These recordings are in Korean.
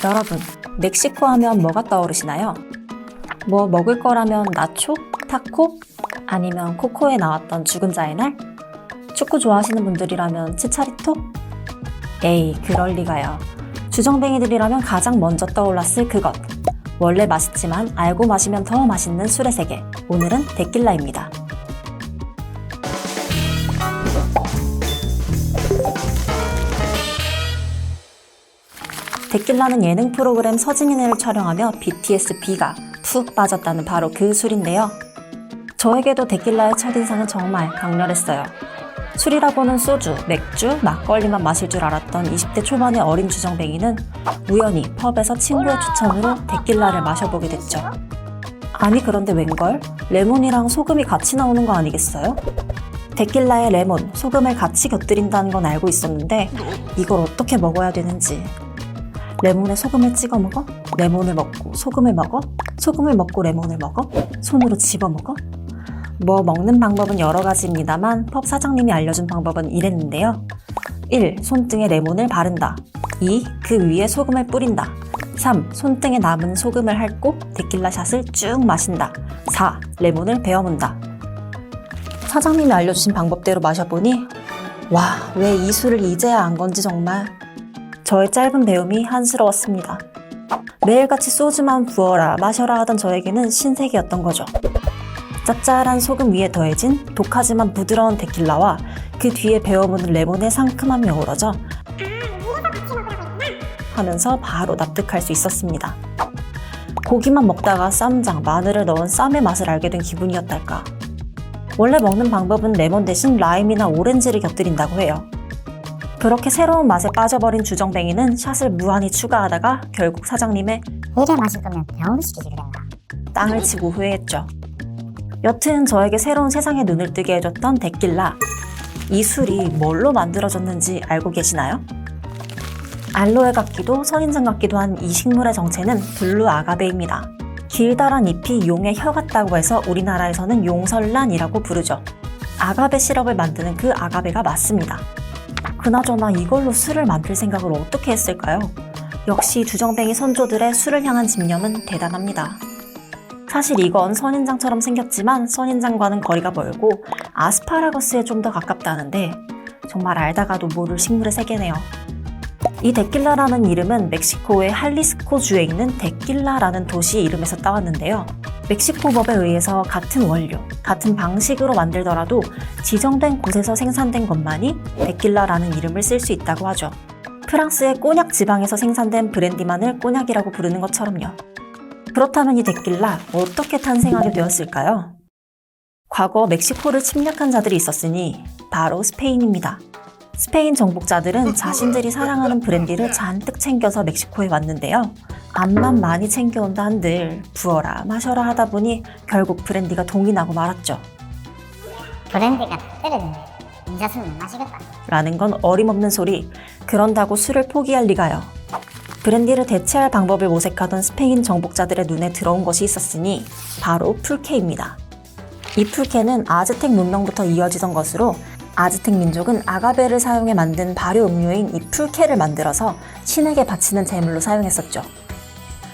여러분, 멕시코 하면 뭐가 떠오르시나요? 뭐 먹을 거라면 나초? 타코? 아니면 코코에 나왔던 죽은 자의 날? 축구 좋아하시는 분들이라면 치차리토? 에이, 그럴 리가요. 주정뱅이들이라면 가장 먼저 떠올랐을 그것. 원래 맛있지만 알고 마시면 더 맛있는 술의 세계. 오늘은 데킬라입니다. 데킬라는 예능 프로그램 서지민을 촬영하며 BTS B가 푹 빠졌다는 바로 그 술인데요. 저에게도 데킬라의 첫인상은 정말 강렬했어요. 술이라고는 소주, 맥주, 막걸리만 마실 줄 알았던 20대 초반의 어린 주정뱅이는 우연히 펍에서 친구의 추천으로 데킬라를 마셔보게 됐죠. 아니 그런데 웬걸? 레몬이랑 소금이 같이 나오는 거 아니겠어요? 데킬라에 레몬, 소금을 같이 곁들인다는 건 알고 있었는데 이걸 어떻게 먹어야 되는지. 레몬에 소금을 찍어 먹어? 레몬을 먹고 소금을 먹어? 소금을 먹고 레몬을 먹어? 손으로 집어 먹어? 뭐 먹는 방법은 여러 가지입니다만 펍 사장님이 알려준 방법은 이랬는데요. 1. 손등에 레몬을 바른다. 2. 그 위에 소금을 뿌린다. 3. 손등에 남은 소금을 핥고 데킬라 샷을 쭉 마신다. 4. 레몬을 베어문다. 사장님이 알려주신 방법대로 마셔보니 와, 왜 이 술을 이제야 안 건지 정말. 저의 짧은 배움이 한스러웠습니다. 매일같이 소주만 부어라 마셔라 하던 저에게는 신세계였던 거죠. 짭짤한 소금 위에 더해진 독하지만 부드러운 데킬라와 그 뒤에 베어무는 레몬의 상큼함이 어우러져 하면서 바로 납득할 수 있었습니다. 고기만 먹다가 쌈장, 마늘을 넣은 쌈의 맛을 알게 된 기분이었달까. 원래 먹는 방법은 레몬 대신 라임이나 오렌지를 곁들인다고 해요. 그렇게 새로운 맛에 빠져버린 주정뱅이는 샷을 무한히 추가하다가 결국 사장님의 이래 마실 거면 병으로 시키지 그랬나. 땅을 치고 후회했죠. 여튼 저에게 새로운 세상에 눈을 뜨게 해줬던 데킬라. 이 술이 뭘로 만들어졌는지 알고 계시나요? 알로에 같기도 선인장 같기도 한 이 식물의 정체는 블루 아가베입니다. 길다란 잎이 용의 혀 같다고 해서 우리나라에서는 용설란이라고 부르죠. 아가베 시럽을 만드는 그 아가베가 맞습니다. 그나저나 이걸로 술을 만들 생각을 어떻게 했을까요? 역시 주정뱅이 선조들의 술을 향한 집념은 대단합니다. 사실 이건 선인장처럼 생겼지만 선인장과는 거리가 멀고 아스파라거스에 좀 더 가깝다는데 정말 알다가도 모를 식물의 세계네요. 이 데킬라라는 이름은 멕시코의 할리스코주에 있는 데킬라라는 도시 이름에서 따왔는데요. 멕시코법에 의해서 같은 원료, 같은 방식으로 만들더라도 지정된 곳에서 생산된 것만이 데킬라라는 이름을 쓸 수 있다고 하죠. 프랑스의 꼬냑 지방에서 생산된 브랜디만을 꼬냑이라고 부르는 것처럼요. 그렇다면 이 데킬라 어떻게 탄생하게 되었을까요? 과거 멕시코를 침략한 자들이 있었으니 바로 스페인입니다. 스페인 정복자들은 자신들이 사랑하는 브랜디를 잔뜩 챙겨서 멕시코에 왔는데요. 암만 많이 챙겨온다 한들 부어라 마셔라 하다 보니 결국 브랜디가 동이 나고 말았죠. 브랜디가 때렸는데 인자 술은 마시겠다. 라는 건 어림없는 소리. 그런다고 술을 포기할 리가요. 브랜디를 대체할 방법을 모색하던 스페인 정복자들의 눈에 들어온 것이 있었으니 바로 풀케입니다. 이 풀케는 아즈텍 문명부터 이어지던 것으로 아즈텍 민족은 아가베를 사용해 만든 발효 음료인 이 풀케를 만들어서 신에게 바치는 제물로 사용했었죠.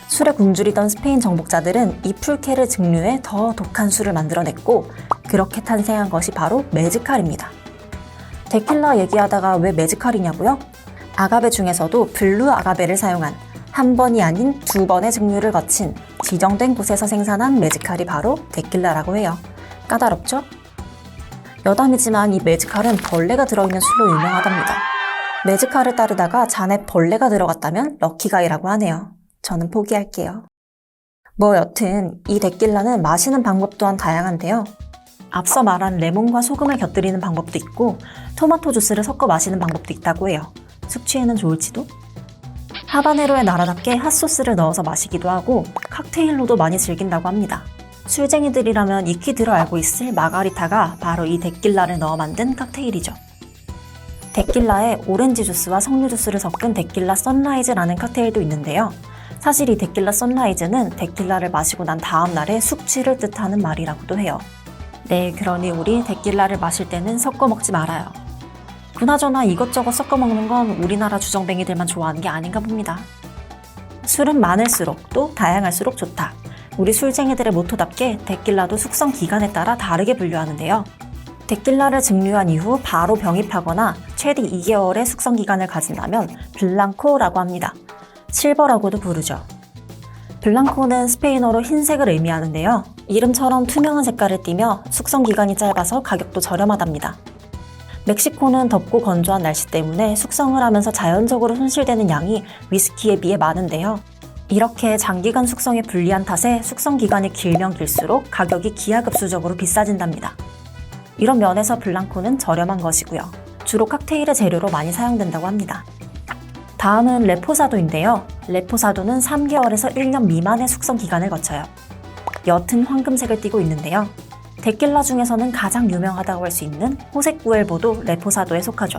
술에 굶주리던 스페인 정복자들은 이 풀케를 증류해 더 독한 술을 만들어냈고 그렇게 탄생한 것이 바로 메즈칼입니다. 데킬라 얘기하다가 왜 메즈칼이냐고요? 아가베 중에서도 블루 아가베를 사용한 한 번이 아닌 두 번의 증류를 거친 지정된 곳에서 생산한 메즈칼이 바로 데킬라라고 해요. 까다롭죠? 여담이지만 이 메즈칼은 벌레가 들어있는 술로 유명하답니다. 메즈칼을 따르다가 잔에 벌레가 들어갔다면 럭키가이라고 하네요. 저는 포기할게요. 뭐 여튼 이 데킬라는 마시는 방법 또한 다양한데요. 앞서 말한 레몬과 소금을 곁들이는 방법도 있고 토마토 주스를 섞어 마시는 방법도 있다고 해요. 숙취에는 좋을지도? 하바네로의 나라답게 핫소스를 넣어서 마시기도 하고 칵테일로도 많이 즐긴다고 합니다. 술쟁이들이라면 익히 들어 알고 있을 마가리타가 바로 이 데킬라를 넣어 만든 칵테일이죠. 데킬라에 오렌지 주스와 석류 주스를 섞은 데킬라 선라이즈라는 칵테일도 있는데요. 사실 이 데킬라 선라이즈는 데킬라를 마시고 난 다음 날의 숙취를 뜻하는 말이라고도 해요. 네, 그러니 우리 데킬라를 마실 때는 섞어 먹지 말아요. 그나저나 이것저것 섞어 먹는 건 우리나라 주정뱅이들만 좋아하는 게 아닌가 봅니다. 술은 많을수록 또 다양할수록 좋다. 우리 술쟁이들의 모토답게 데킬라도 숙성 기간에 따라 다르게 분류하는데요. 데킬라를 증류한 이후 바로 병입하거나 최대 2개월의 숙성 기간을 가진다면 블랑코라고 합니다. 실버라고도 부르죠. 블랑코는 스페인어로 흰색을 의미하는데요. 이름처럼 투명한 색깔을 띠며 숙성 기간이 짧아서 가격도 저렴하답니다. 멕시코는 덥고 건조한 날씨 때문에 숙성을 하면서 자연적으로 손실되는 양이 위스키에 비해 많은데요. 이렇게 장기간 숙성에 불리한 탓에 숙성 기간이 길면 길수록 가격이 기하급수적으로 비싸진답니다. 이런 면에서 블랑코는 저렴한 것이고요. 주로 칵테일의 재료로 많이 사용된다고 합니다. 다음은 레포사도인데요. 레포사도는 3개월에서 1년 미만의 숙성 기간을 거쳐요. 옅은 황금색을 띠고 있는데요. 데킬라 중에서는 가장 유명하다고 할 수 있는 호세꾸엘보도 레포사도에 속하죠.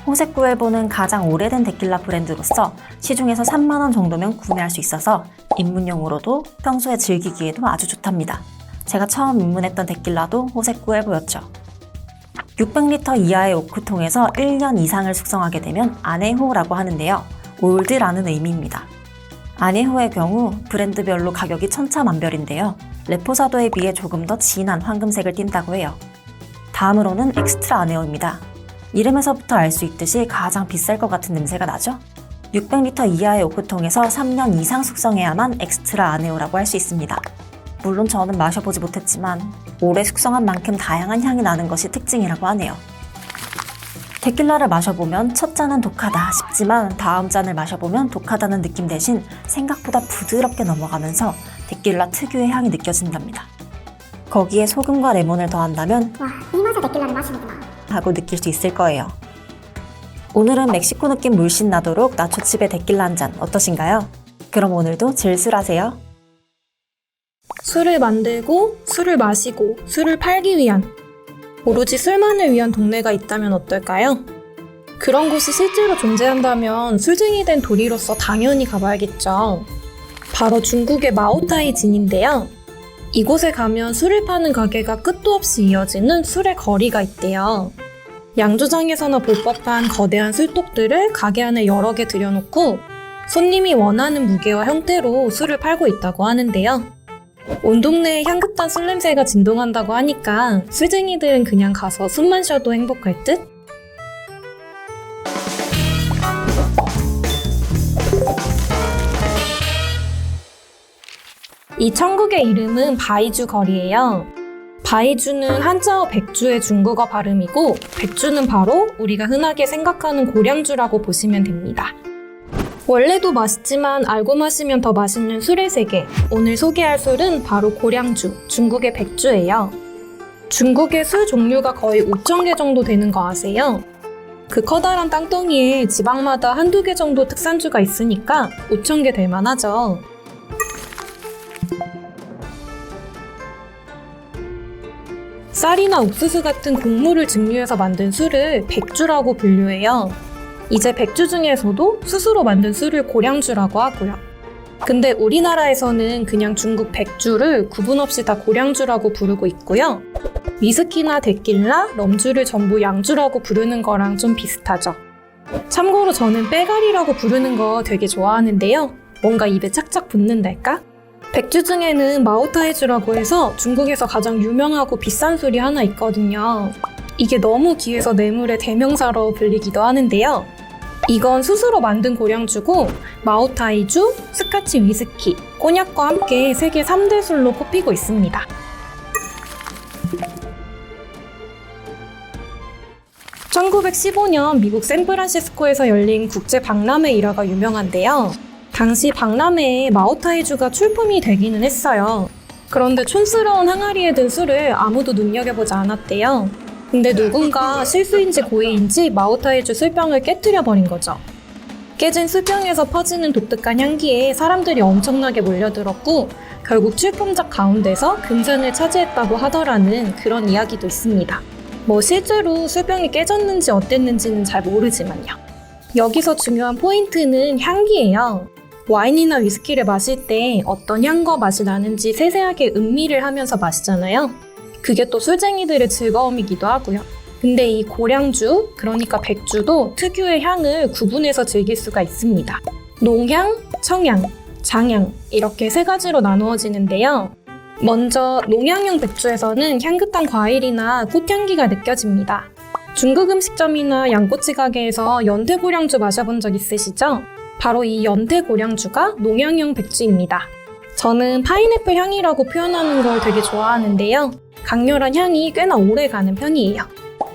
호세꾸엘보는 가장 오래된 데킬라 브랜드로서 시중에서 3만 원 정도면 구매할 수 있어서 입문용으로도 평소에 즐기기에도 아주 좋답니다. 제가 처음 입문했던 데킬라도 호세꾸엘보였죠. 600리터 이하의 오크통에서 1년 이상을 숙성하게 되면 아네호라고 하는데요. 올드라는 의미입니다. 아네호의 경우 브랜드별로 가격이 천차만별인데요. 레포사도에 비해 조금 더 진한 황금색을 띈다고 해요. 다음으로는 엑스트라 아네호입니다. 이름에서부터 알 수 있듯이 가장 비쌀 것 같은 냄새가 나죠? 600리터 이하의 오크통에서 3년 이상 숙성해야만 엑스트라 아네오라고 할 수 있습니다. 물론 저는 마셔보지 못했지만 오래 숙성한 만큼 다양한 향이 나는 것이 특징이라고 하네요. 데킬라를 마셔보면 첫 잔은 독하다 싶지만 다음 잔을 마셔보면 독하다는 느낌 대신 생각보다 부드럽게 넘어가면서 데킬라 특유의 향이 느껴진답니다. 거기에 소금과 레몬을 더한다면 와, 이 맛에 데킬라를 마시는구나 하고 느낄 수 있을 거예요. 오늘은 멕시코 느낌 물씬 나도록 나초칩의 데킬라 한 잔 어떠신가요? 그럼 오늘도 질술하세요. 술을 만들고, 술을 마시고, 술을 팔기 위한, 오로지 술만을 위한 동네가 있다면 어떨까요? 그런 곳이 실제로 존재한다면 술쟁이 된 도리로서 당연히 가봐야겠죠. 바로 중국의 마오타이진인데요. 이곳에 가면 술을 파는 가게가 끝도 없이 이어지는 술의 거리가 있대요. 양조장에서나 볼 법한 거대한 술독들을 가게 안에 여러 개 들여놓고 손님이 원하는 무게와 형태로 술을 팔고 있다고 하는데요. 온 동네에 향긋한 술 냄새가 진동한다고 하니까 술쟁이들은 그냥 가서 숨만 쉬어도 행복할 듯? 이 천국의 이름은 바이주 거리예요. 바이주는 한자어 백주의 중국어 발음이고 백주는 바로 우리가 흔하게 생각하는 고량주라고 보시면 됩니다. 원래도 맛있지만 알고 마시면 더 맛있는 술의 세계. 오늘 소개할 술은 바로 고량주, 중국의 백주예요. 중국의 술 종류가 거의 5,000개 정도 되는 거 아세요? 그 커다란 땅덩이에 지방마다 한두 개 정도 특산주가 있으니까 5,000개 될 만하죠. 쌀이나 옥수수 같은 곡물을 증류해서 만든 술을 백주라고 분류해요. 이제 백주 중에서도 스스로 만든 술을 고량주라고 하고요. 근데 우리나라에서는 그냥 중국 백주를 구분 없이 다 고량주라고 부르고 있고요. 위스키나 데킬라, 럼주를 전부 양주라고 부르는 거랑 좀 비슷하죠. 참고로 저는 빼가리라고 부르는 거 되게 좋아하는데요. 뭔가 입에 착착 붙는달까? 백주 중에는 마오타이주라고 해서 중국에서 가장 유명하고 비싼 술이 하나 있거든요. 이게 너무 귀해서 뇌물의 대명사로 불리기도 하는데요. 이건 스스로 만든 고량주고 마오타이주, 스카치 위스키, 꼬냑과 함께 세계 3대 술로 꼽히고 있습니다. (1915년) 미국 샌프란시스코에서 열린 국제 박람회 일화가 유명한데요. 당시 박람회에 마오타이주가 출품이 되기는 했어요. 그런데 촌스러운 항아리에 든 술을 아무도 눈여겨보지 않았대요. 근데 누군가 실수인지 고의인지 마오타이주 술병을 깨트려버린 거죠. 깨진 술병에서 퍼지는 독특한 향기에 사람들이 엄청나게 몰려들었고 결국 출품작 가운데서 금산을 차지했다고 하더라는 그런 이야기도 있습니다. 뭐 실제로 술병이 깨졌는지 어땠는지는 잘 모르지만요. 여기서 중요한 포인트는 향기예요. 와인이나 위스키를 마실 때 어떤 향과 맛이 나는지 세세하게 음미를 하면서 마시잖아요. 그게 또 술쟁이들의 즐거움이기도 하고요. 근데 이 고량주, 그러니까 백주도 특유의 향을 구분해서 즐길 수가 있습니다. 농향, 청양, 장양 이렇게 세 가지로 나누어지는데요. 먼저 농양형 백주에서는 향긋한 과일이나 꽃향기가 느껴집니다. 중국 음식점이나 양꼬치 가게에서 연태고량주 마셔본 적 있으시죠? 바로 이 연태고량주가 농양형 백주입니다. 저는 파인애플 향이라고 표현하는 걸 되게 좋아하는데요. 강렬한 향이 꽤나 오래 가는 편이에요.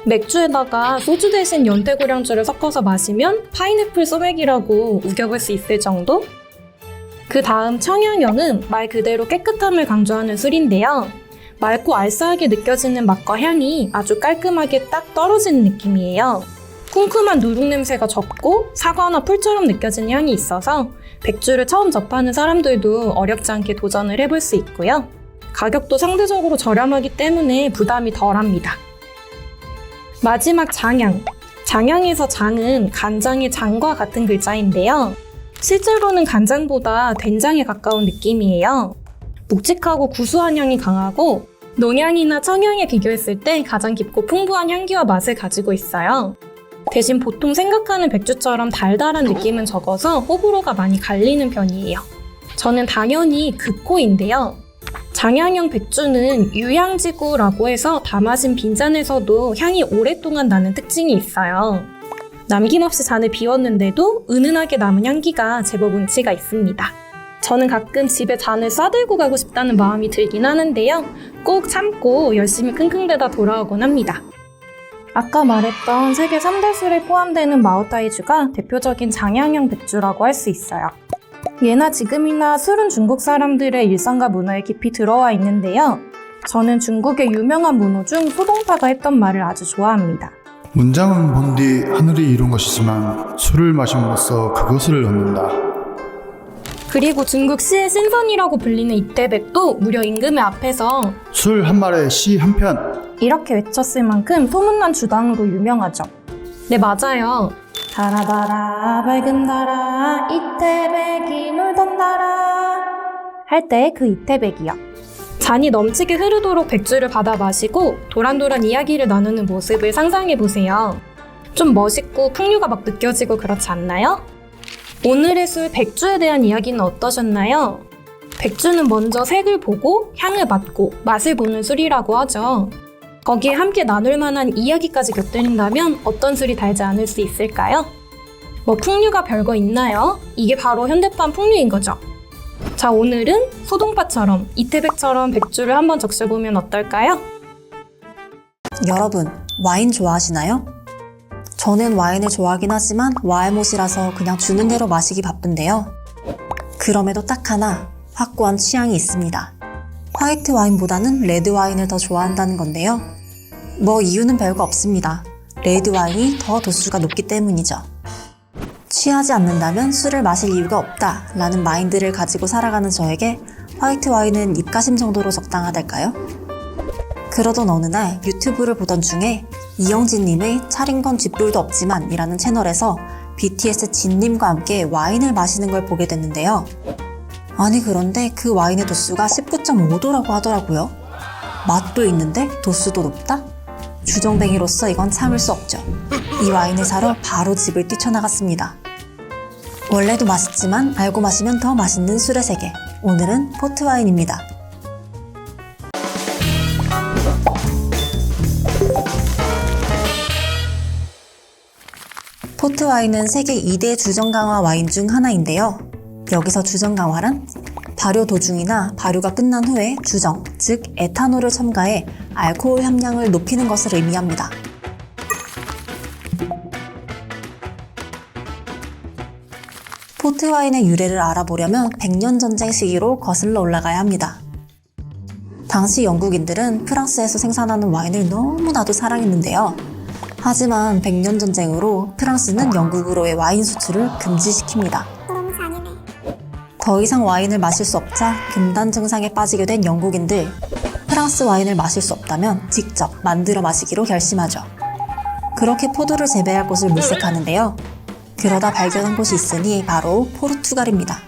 맥주에다가 소주 대신 연태고량주를 섞어서 마시면 파인애플 소맥이라고 우겨볼 수 있을 정도? 그 다음 청양형은 말 그대로 깨끗함을 강조하는 술인데요. 맑고 알싸하게 느껴지는 맛과 향이 아주 깔끔하게 딱 떨어지는 느낌이에요. 쿰쿰한 누룩 냄새가 적고 사과나 풀처럼 느껴지는 향이 있어서 백주를 처음 접하는 사람들도 어렵지 않게 도전을 해볼 수 있고요. 가격도 상대적으로 저렴하기 때문에 부담이 덜합니다. 마지막 장양. 장양에서 장은 간장의 장과 같은 글자인데요. 실제로는 간장보다 된장에 가까운 느낌이에요. 묵직하고 구수한 향이 강하고 농양이나 청양에 비교했을 때 가장 깊고 풍부한 향기와 맛을 가지고 있어요. 대신 보통 생각하는 백주처럼 달달한 느낌은 적어서 호불호가 많이 갈리는 편이에요. 저는 당연히 극호인데요. 장양형 백주는 유향지구라고 해서 다 마신 빈잔에서도 향이 오랫동안 나는 특징이 있어요. 남김없이 잔을 비웠는데도 은은하게 남은 향기가 제법 운치가 있습니다. 저는 가끔 집에 잔을 싸들고 가고 싶다는 마음이 들긴 하는데요. 꼭 참고 열심히 킁킁대다 돌아오곤 합니다. 아까 말했던 세계 3대 술에 포함되는 마오타이주가 대표적인 장양형 백주라고 할 수 있어요. 예나 지금이나 술은 중국 사람들의 일상과 문화에 깊이 들어와 있는데요. 저는 중국의 유명한 문호 중 소동파가 했던 말을 아주 좋아합니다. 문장은 본디 하늘이 이룬 것이지만 술을 마심으로써 그것을 얻는다. 그리고 중국 시의 신선이라고 불리는 이태백도 무려 임금의 앞에서 술 한 말에 시 한 편. 이렇게 외쳤을 만큼 소문난 주당으로 유명하죠. 네, 맞아요. 달아달아 밝은 달아 이태백이 놀던 달아 할 때 그 이태백이요. 잔이 넘치게 흐르도록 백주를 받아 마시고 도란도란 이야기를 나누는 모습을 상상해보세요. 좀 멋있고 풍류가 막 느껴지고 그렇지 않나요? 오늘의 술 백주에 대한 이야기는 어떠셨나요? 백주는 먼저 색을 보고 향을 맡고 맛을 보는 술이라고 하죠. 거기에 함께 나눌 만한 이야기까지 곁들인다면 어떤 술이 달지 않을 수 있을까요? 뭐 풍류가 별거 있나요? 이게 바로 현대판 풍류인 거죠. 자, 오늘은 소동파처럼 이태백처럼 백주를 한번 적셔보면 어떨까요? 여러분, 와인 좋아하시나요? 저는 와인을 좋아하긴 하지만 와알못이라서 그냥 주는 대로 마시기 바쁜데요. 그럼에도 딱 하나 확고한 취향이 있습니다. 화이트 와인보다는 레드 와인을 더 좋아한다는 건데요. 뭐 이유는 별거 없습니다. 레드 와인이 더 도수가 높기 때문이죠. 취하지 않는다면 술을 마실 이유가 없다 라는 마인드를 가지고 살아가는 저에게 화이트 와인은 입가심 정도로 적당하달까요? 그러던 어느 날 유튜브를 보던 중에 이영진님의 차린 건 쥐뿔도 없지만 이라는 채널에서 BTS 진님과 함께 와인을 마시는 걸 보게 됐는데요. 아니 그런데 그 와인의 도수가 19.5도라고 하더라고요. 맛도 있는데 도수도 높다? 주정뱅이로서 이건 참을 수 없죠. 이 와인을 사러 바로 집을 뛰쳐나갔습니다. 원래도 맛있지만 알고 마시면 더 맛있는 술의 세계. 오늘은 포트와인입니다. 포트와인은 세계 2대 주정강화 와인 중 하나인데요. 여기서 주정강화란 발효 도중이나 발효가 끝난 후에 주정, 즉 에탄올을 첨가해 알코올 함량을 높이는 것을 의미합니다. 포트와인의 유래를 알아보려면 100년 전쟁 시기로 거슬러 올라가야 합니다. 당시 영국인들은 프랑스에서 생산하는 와인을 너무나도 사랑했는데요. 하지만 100년 전쟁으로 프랑스는 영국으로의 와인 수출을 금지시킵니다. 더 이상 와인을 마실 수 없자 금단 증상에 빠지게 된 영국인들, 프랑스 와인을 마실 수 없다면 직접 만들어 마시기로 결심하죠. 그렇게 포도를 재배할 곳을 물색하는데요. 그러다 발견한 곳이 있으니 바로 포르투갈입니다.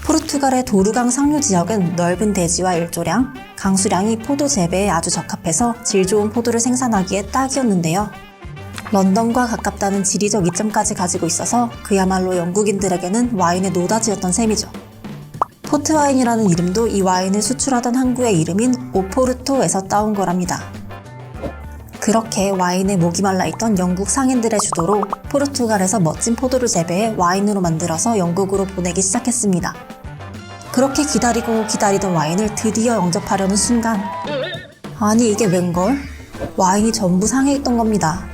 포르투갈의 도르강 상류 지역은 넓은 대지와 일조량, 강수량이 포도 재배에 아주 적합해서 질 좋은 포도를 생산하기에 딱이었는데요. 런던과 가깝다는 지리적 이점까지 가지고 있어서 그야말로 영국인들에게는 와인의 노다지였던 셈이죠. 포트와인이라는 이름도 이 와인을 수출하던 항구의 이름인 오포르토에서 따온 거랍니다. 그렇게 와인에 목이 말라있던 영국 상인들의 주도로 포르투갈에서 멋진 포도를 재배해 와인으로 만들어서 영국으로 보내기 시작했습니다. 그렇게 기다리고 기다리던 와인을 드디어 영접하려는 순간, 아니 이게 웬걸? 와인이 전부 상해있던 겁니다.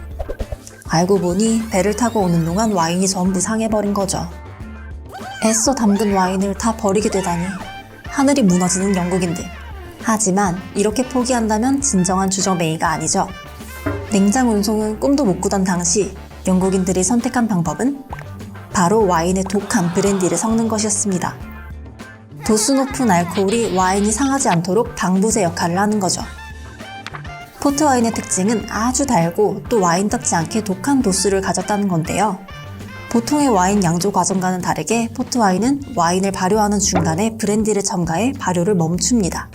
알고 보니 배를 타고 오는 동안 와인이 전부 상해버린 거죠. 애써 담근 와인을 다 버리게 되다니 하늘이 무너지는 영국인들. 하지만 이렇게 포기한다면 진정한 주정뱅이가 아니죠. 냉장 운송은 꿈도 못 꾸던 당시 영국인들이 선택한 방법은 바로 와인의 독한 브랜디를 섞는 것이었습니다. 도수 높은 알코올이 와인이 상하지 않도록 방부제 역할을 하는 거죠. 포트와인의 특징은 아주 달고 또 와인답지 않게 독한 도수를 가졌다는 건데요. 보통의 와인 양조 과정과는 다르게 포트와인은 와인을 발효하는 중간에 브랜디를 첨가해 발효를 멈춥니다.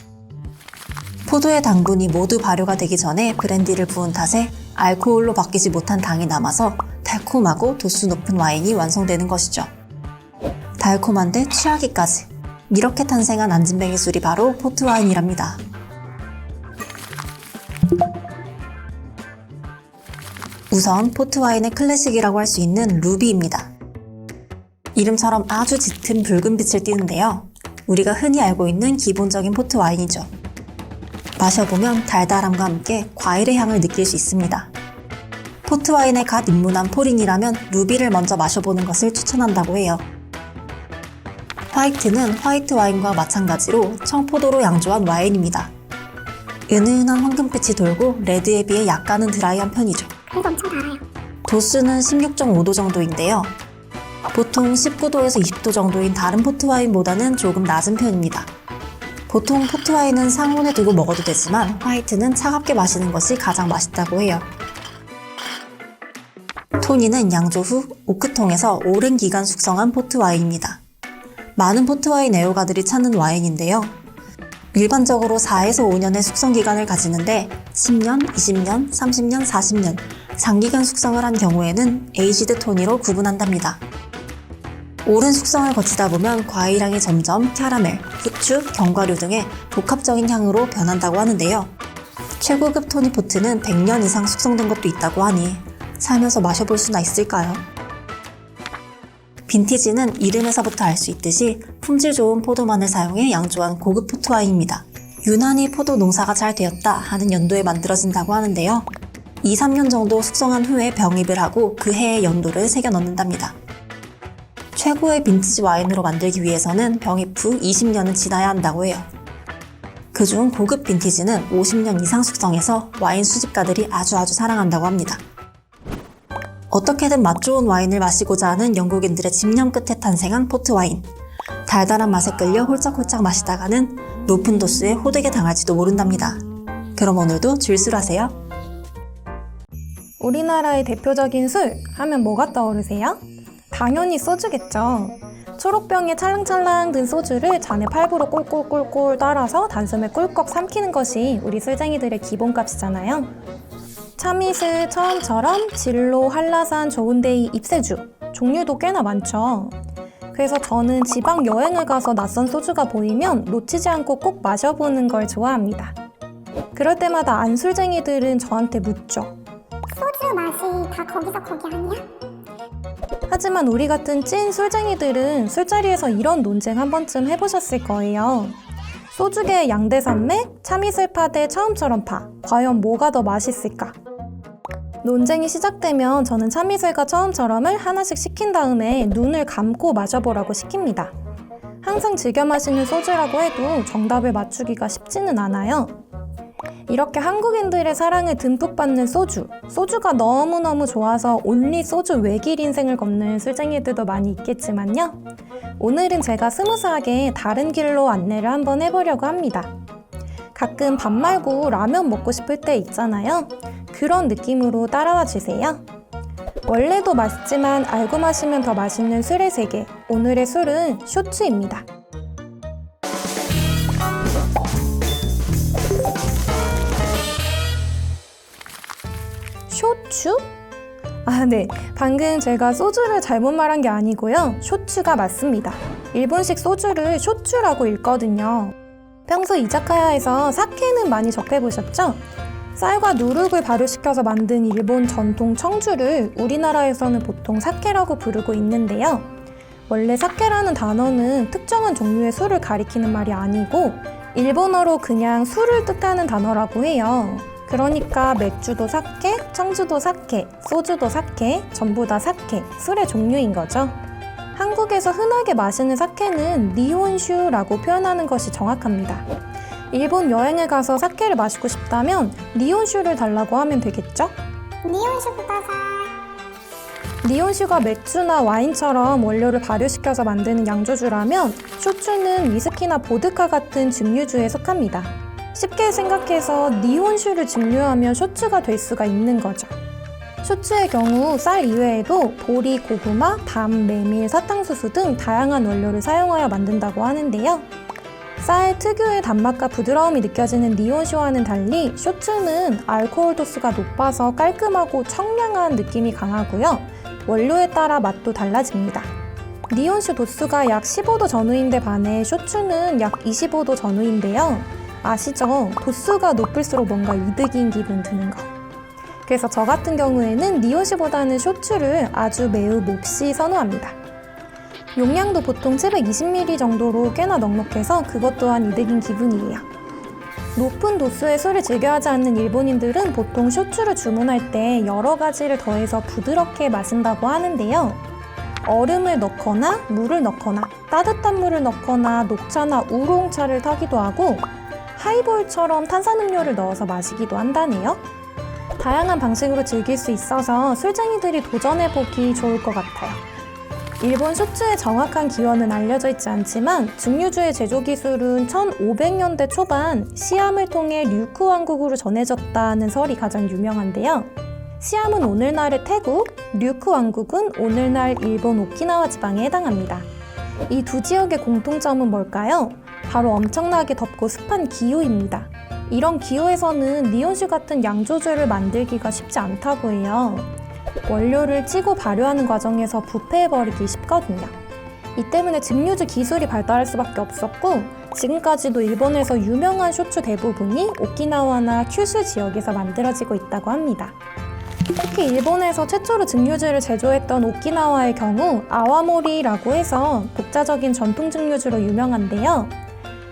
포도의 당분이 모두 발효가 되기 전에 브랜디를 부은 탓에 알코올로 바뀌지 못한 당이 남아서 달콤하고 도수 높은 와인이 완성되는 것이죠. 달콤한데 취하기까지. 이렇게 탄생한 안진뱅이 술이 바로 포트와인이랍니다. 우선 포트와인의 클래식이라고 할 수 있는 루비입니다. 이름처럼 아주 짙은 붉은 빛을 띠는데요. 우리가 흔히 알고 있는 기본적인 포트와인이죠. 마셔보면 달달함과 함께 과일의 향을 느낄 수 있습니다. 포트와인에 갓 입문한 포린이라면 루비를 먼저 마셔보는 것을 추천한다고 해요. 화이트는 화이트 와인과 마찬가지로 청포도로 양조한 와인입니다. 은은한 황금빛이 돌고 레드에 비해 약간은 드라이한 편이죠. 그래도 엄청 달아요. 도수는 16.5도 정도인데요. 보통 19도에서 20도 정도인 다른 포트와인보다는 조금 낮은 편입니다. 보통 포트와인은 상온에 두고 먹어도 되지만 화이트는 차갑게 마시는 것이 가장 맛있다고 해요. 토니는 양조 후 오크통에서 오랜 기간 숙성한 포트와인입니다. 많은 포트와인 애호가들이 찾는 와인인데요. 일반적으로 4에서 5년의 숙성 기간을 가지는데 10년, 20년, 30년, 40년 장기간 숙성을 한 경우에는 에이지드 토니로 구분한답니다. 오랜 숙성을 거치다 보면 과일향이 점점 캐러멜, 후추, 견과류 등의 복합적인 향으로 변한다고 하는데요. 최고급 토니포트는 100년 이상 숙성된 것도 있다고 하니 살면서 마셔볼 수나 있을까요? 빈티지는 이름에서부터 알 수 있듯이 품질 좋은 포도만을 사용해 양조한 고급 포트와인입니다. 유난히 포도 농사가 잘 되었다 하는 연도에 만들어진다고 하는데요. 2, 3년 정도 숙성한 후에 병입을 하고 그 해의 연도를 새겨 넣는답니다. 최고의 빈티지 와인으로 만들기 위해서는 병입 후 20년은 지나야 한다고 해요. 그중 고급 빈티지는 50년 이상 숙성해서 와인 수집가들이 아주 사랑한다고 합니다. 어떻게든 맛 좋은 와인을 마시고자 하는 영국인들의 집념 끝에 탄생한 포트와인. 달달한 맛에 끌려 홀짝홀짝 마시다가는 높은 도수에 호되게 당할지도 모른답니다. 그럼 오늘도 줄술하세요. 우리나라의 대표적인 술 하면 뭐가 떠오르세요? 당연히 소주겠죠. 초록병에 찰랑찰랑 든 소주를 잔에 팔부로 꼴꼴꼴꼴 따라서 단숨에 꿀꺽 삼키는 것이 우리 술쟁이들의 기본값이잖아요. 참이슬, 처음처럼, 진로, 한라산, 좋은데이, 잎새주 종류도 꽤나 많죠. 그래서 저는 지방 여행을 가서 낯선 소주가 보이면 놓치지 않고 꼭 마셔보는 걸 좋아합니다. 그럴 때마다 안술쟁이들은 저한테 묻죠. 소주 맛이 다 거기 아니야? 하지만 우리 같은 찐 술쟁이들은 술자리에서 이런 논쟁 한 번쯤 해보셨을 거예요. 소주계의 양대산맥, 참이슬파 대 처음처럼파, 과연 뭐가 더 맛있을까? 논쟁이 시작되면 저는 참이슬과 처음처럼을 하나씩 시킨 다음에 눈을 감고 마셔보라고 시킵니다. 항상 즐겨 마시는 소주라고 해도 정답을 맞추기가 쉽지는 않아요. 이렇게 한국인들의 사랑을 듬뿍 받는 소주, 소주가 너무너무 좋아서 온리 소주 외길 인생을 걷는 술쟁이들도 많이 있겠지만요. 오늘은 제가 스무스하게 다른 길로 안내를 한번 해보려고 합니다. 가끔 밥 말고 라면 먹고 싶을 때 있잖아요. 그런 느낌으로 따라와 주세요. 원래도 맛있지만 알고 마시면 더 맛있는 술의 세계. 오늘의 술은 쇼츠입니다. 쇼츠? 네. 방금 제가 소주를 잘못 말한 게 아니고요. 쇼츠가 맞습니다. 일본식 소주를 쇼츠라고 읽거든요. 평소 이자카야에서 사케는 많이 접해보셨죠? 쌀과 누룩을 발효시켜서 만든 일본 전통 청주를 우리나라에서는 보통 사케라고 부르고 있는데요. 원래 사케라는 단어는 특정한 종류의 술을 가리키는 말이 아니고 일본어로 그냥 술을 뜻하는 단어라고 해요. 그러니까 맥주도 사케, 청주도 사케, 소주도 사케, 전부 다 사케, 술의 종류인 거죠. 한국에서 흔하게 마시는 사케는 니혼슈라고 표현하는 것이 정확합니다. 일본 여행을 가서 사케를 마시고 싶다면 니혼슈를 달라고 하면 되겠죠? 니온슈 구다사이. 니혼슈가 맥주나 와인처럼 원료를 발효시켜서 만드는 양조주라면 쇼츠는 위스키나 보드카 같은 증류주에 속합니다. 쉽게 생각해서 니혼슈를 증류하면 쇼츠가 될 수가 있는 거죠. 쇼츠의 경우 쌀 이외에도 보리, 고구마, 담, 메밀, 사탕수수 등 다양한 원료를 사용하여 만든다고 하는데요. 쌀 특유의 단맛과 부드러움이 느껴지는 니혼슈와는 달리 쇼츠는 알코올 도수가 높아서 깔끔하고 청량한 느낌이 강하고요. 원료에 따라 맛도 달라집니다. 니혼슈 도수가 약 15도 전후인데 반해 쇼츠는 약 25도 전후인데요. 아시죠? 도수가 높을수록 뭔가 이득인 기분 드는 거. 그래서 저 같은 경우에는 니혼슈보다는 쇼츠를 아주 매우 몹시 선호합니다. 용량도 보통 720ml 정도로 꽤나 넉넉해서 그것 또한 이득인 기분이에요. 높은 도수의 술을 즐겨 하지 않는 일본인들은 보통 쇼츠를 주문할 때 여러 가지를 더해서 부드럽게 마신다고 하는데요. 얼음을 넣거나 물을 넣거나 따뜻한 물을 넣거나 녹차나 우롱차를 타기도 하고 하이볼처럼 탄산음료를 넣어서 마시기도 한다네요. 다양한 방식으로 즐길 수 있어서 술쟁이들이 도전해보기 좋을 것 같아요. 일본 쇼츠의 정확한 기원은 알려져 있지 않지만 증류주의 제조 기술은 1500년대 초반 시암을 통해 류크 왕국으로 전해졌다는 설이 가장 유명한데요. 시암은 오늘날의 태국, 류크 왕국은 오늘날 일본 오키나와 지방에 해당합니다. 이 두 지역의 공통점은 뭘까요? 바로 엄청나게 덥고 습한 기후입니다. 이런 기후에서는 니혼슈 같은 양조주를 만들기가 쉽지 않다고 해요. 원료를 찌고 발효하는 과정에서 부패해버리기 쉽거든요. 이 때문에 증류주 기술이 발달할 수밖에 없었고 지금까지도 일본에서 유명한 쇼츠 대부분이 오키나와나 큐슈 지역에서 만들어지고 있다고 합니다. 특히 일본에서 최초로 증류주를 제조했던 오키나와의 경우 아와모리라고 해서 독자적인 전통 증류주로 유명한데요.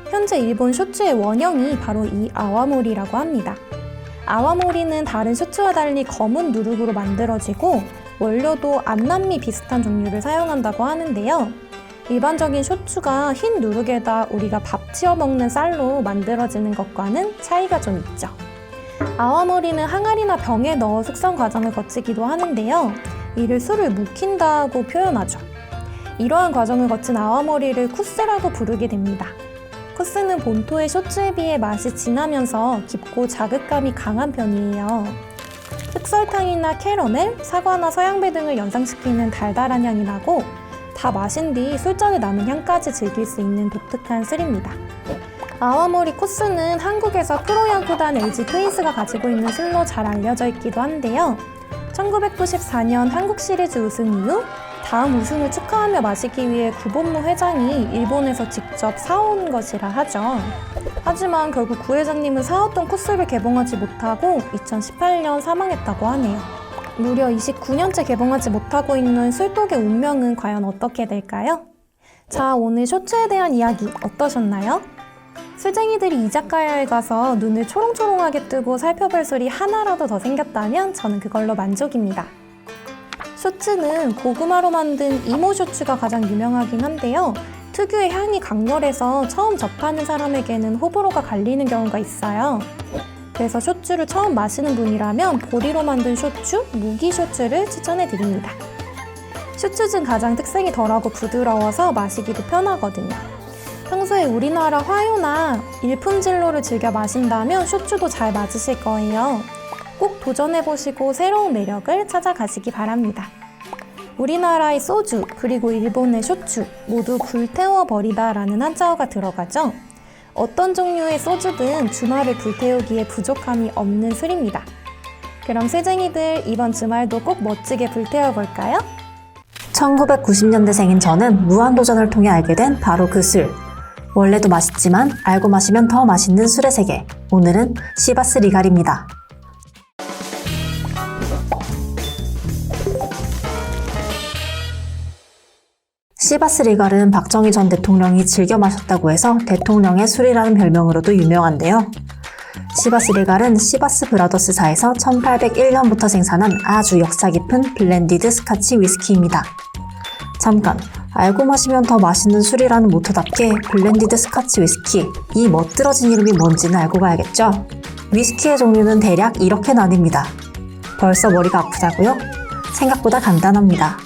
현재 일본 쇼츠의 원형이 바로 이 아와모리라고 합니다. 아와모리는 다른 쇼츠와 달리 검은 누룩으로 만들어지고 원료도 안남미 비슷한 종류를 사용한다고 하는데요. 일반적인 쇼츠가 흰 누룩에다 우리가 밥 지어 먹는 쌀로 만들어지는 것과는 차이가 좀 있죠. 아와모리는 항아리나 병에 넣어 숙성 과정을 거치기도 하는데요. 이를 술을 묵힌다고 표현하죠. 이러한 과정을 거친 아와모리를 쿠스라고 부르게 됩니다. 쿠스는 본토의 쇼츠에 비해 맛이 진하면서 깊고 자극감이 강한 편이에요. 흑설탕이나 캐러멜, 사과나 서양배 등을 연상시키는 달달한 향이 나고 다 마신 뒤 술잔에 남은 향까지 즐길 수 있는 독특한 술입니다. 아와모리 코스는 한국에서 프로야구단 LG 트윈스가 가지고 있는 술로 잘 알려져 있기도 한데요. 1994년 한국 시리즈 우승 이후 다음 우승을 축하하며 마시기 위해 구본무 회장이 일본에서 직접 사온 것이라 하죠. 하지만 결국 구 회장님은 사왔던 코스를 개봉하지 못하고 2018년 사망했다고 하네요. 무려 29년째 개봉하지 못하고 있는 술독의 운명은 과연 어떻게 될까요? 자, 오늘 쇼츠에 대한 이야기 어떠셨나요? 술쟁이들이 이자카야에 가서 눈을 초롱초롱하게 뜨고 살펴볼 술이 하나라도 더 생겼다면 저는 그걸로 만족입니다. 쇼츠는 고구마로 만든 이모 쇼츠가 가장 유명하긴 한데요. 특유의 향이 강렬해서 처음 접하는 사람에게는 호불호가 갈리는 경우가 있어요. 그래서 쇼츠를 처음 마시는 분이라면 보리로 만든 쇼츠, 무기 쇼츠를 추천해드립니다. 쇼츠 중 가장 특색이 덜하고 부드러워서 마시기도 편하거든요. 평소에 우리나라 화요나 일품진로를 즐겨 마신다면 쇼츠도 잘 맞으실 거예요. 꼭 도전해보시고 새로운 매력을 찾아가시기 바랍니다. 우리나라의 소주 그리고 일본의 쇼츠 모두 불태워버리다 라는 한자어가 들어가죠. 어떤 종류의 소주든 주말을 불태우기에 부족함이 없는 술입니다. 그럼 수쟁이들 이번 주말도 꼭 멋지게 불태워볼까요? 1990년대생인 저는 무한도전을 통해 알게 된 바로 그 술. 원래도 맛있지만 알고 마시면 더 맛있는 술의 세계. 오늘은 시바스 리갈입니다. 시바스 리갈은 박정희 전 대통령이 즐겨 마셨다고 해서 대통령의 술이라는 별명으로도 유명한데요. 시바스 리갈은 시바스 브라더스사에서 1801년부터 생산한 아주 역사 깊은 블렌디드 스카치 위스키입니다. 잠깐, 알고 마시면 더 맛있는 술이라는 모토답게 블렌디드 스카치 위스키, 이 멋들어진 이름이 뭔지는 알고 가야겠죠? 위스키의 종류는 대략 이렇게 나뉩니다. 벌써 머리가 아프다고요? 생각보다 간단합니다.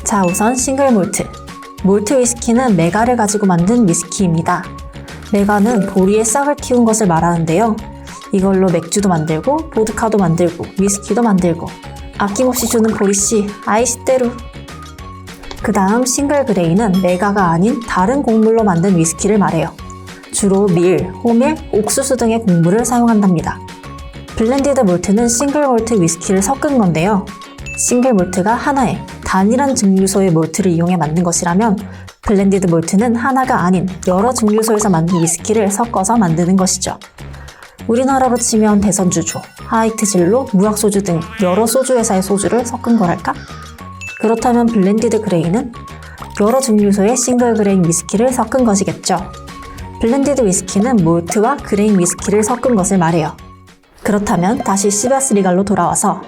자, 우선 싱글 몰트. 몰트 위스키는 메가를 가지고 만든 위스키입니다. 메가는 보리에 싹을 틔운 것을 말하는데요. 이걸로 맥주도 만들고, 보드카도 만들고, 위스키도 만들고, 아낌없이 주는 보리씨, 아이시대로. 그 다음 싱글 그레이는 메가가 아닌 다른 곡물로 만든 위스키를 말해요. 주로 밀, 호밀, 옥수수 등의 곡물을 사용한답니다. 블렌디드 몰트는 싱글 몰트 위스키를 섞은 건데요. 싱글 몰트가 하나의 단일한 증류소의 몰트를 이용해 만든 것이라면 블렌디드 몰트는 하나가 아닌 여러 증류소에서 만든 위스키를 섞어서 만드는 것이죠. 우리나라로 치면 대선주조, 하이트진로, 무학소주 등 여러 소주 회사의 소주를 섞은 거랄까? 그렇다면 블렌디드 그레이는 여러 증류소의 싱글 그레인 위스키를 섞은 것이겠죠. 블렌디드 위스키는 몰트와 그레인 위스키를 섞은 것을 말해요. 그렇다면 다시 시바스 리갈로 돌아와서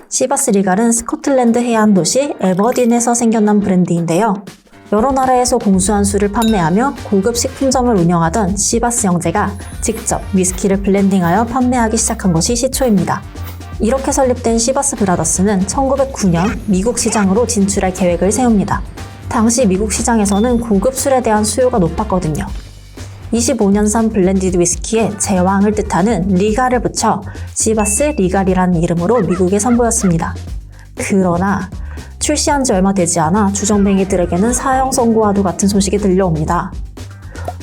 시바스 리갈은 스코틀랜드 해안 도시 에버딘에서 생겨난 브랜드인데요. 여러 나라에서 공수한 술을 판매하며 고급 식품점을 운영하던 시바스 형제가 직접 위스키를 블렌딩하여 판매하기 시작한 것이 시초입니다. 이렇게 설립된 시바스 브라더스는 1909년 미국 시장으로 진출할 계획을 세웁니다. 당시 미국 시장에서는 고급 술에 대한 수요가 높았거든요. 25년산 블렌디드 위스키에 제왕을 뜻하는 리갈을 붙여 시바스 리갈이라는 이름으로 미국에 선보였습니다. 그러나 출시한 지 얼마 되지 않아 주정뱅이들에게는 사형 선고와도 같은 소식이 들려옵니다.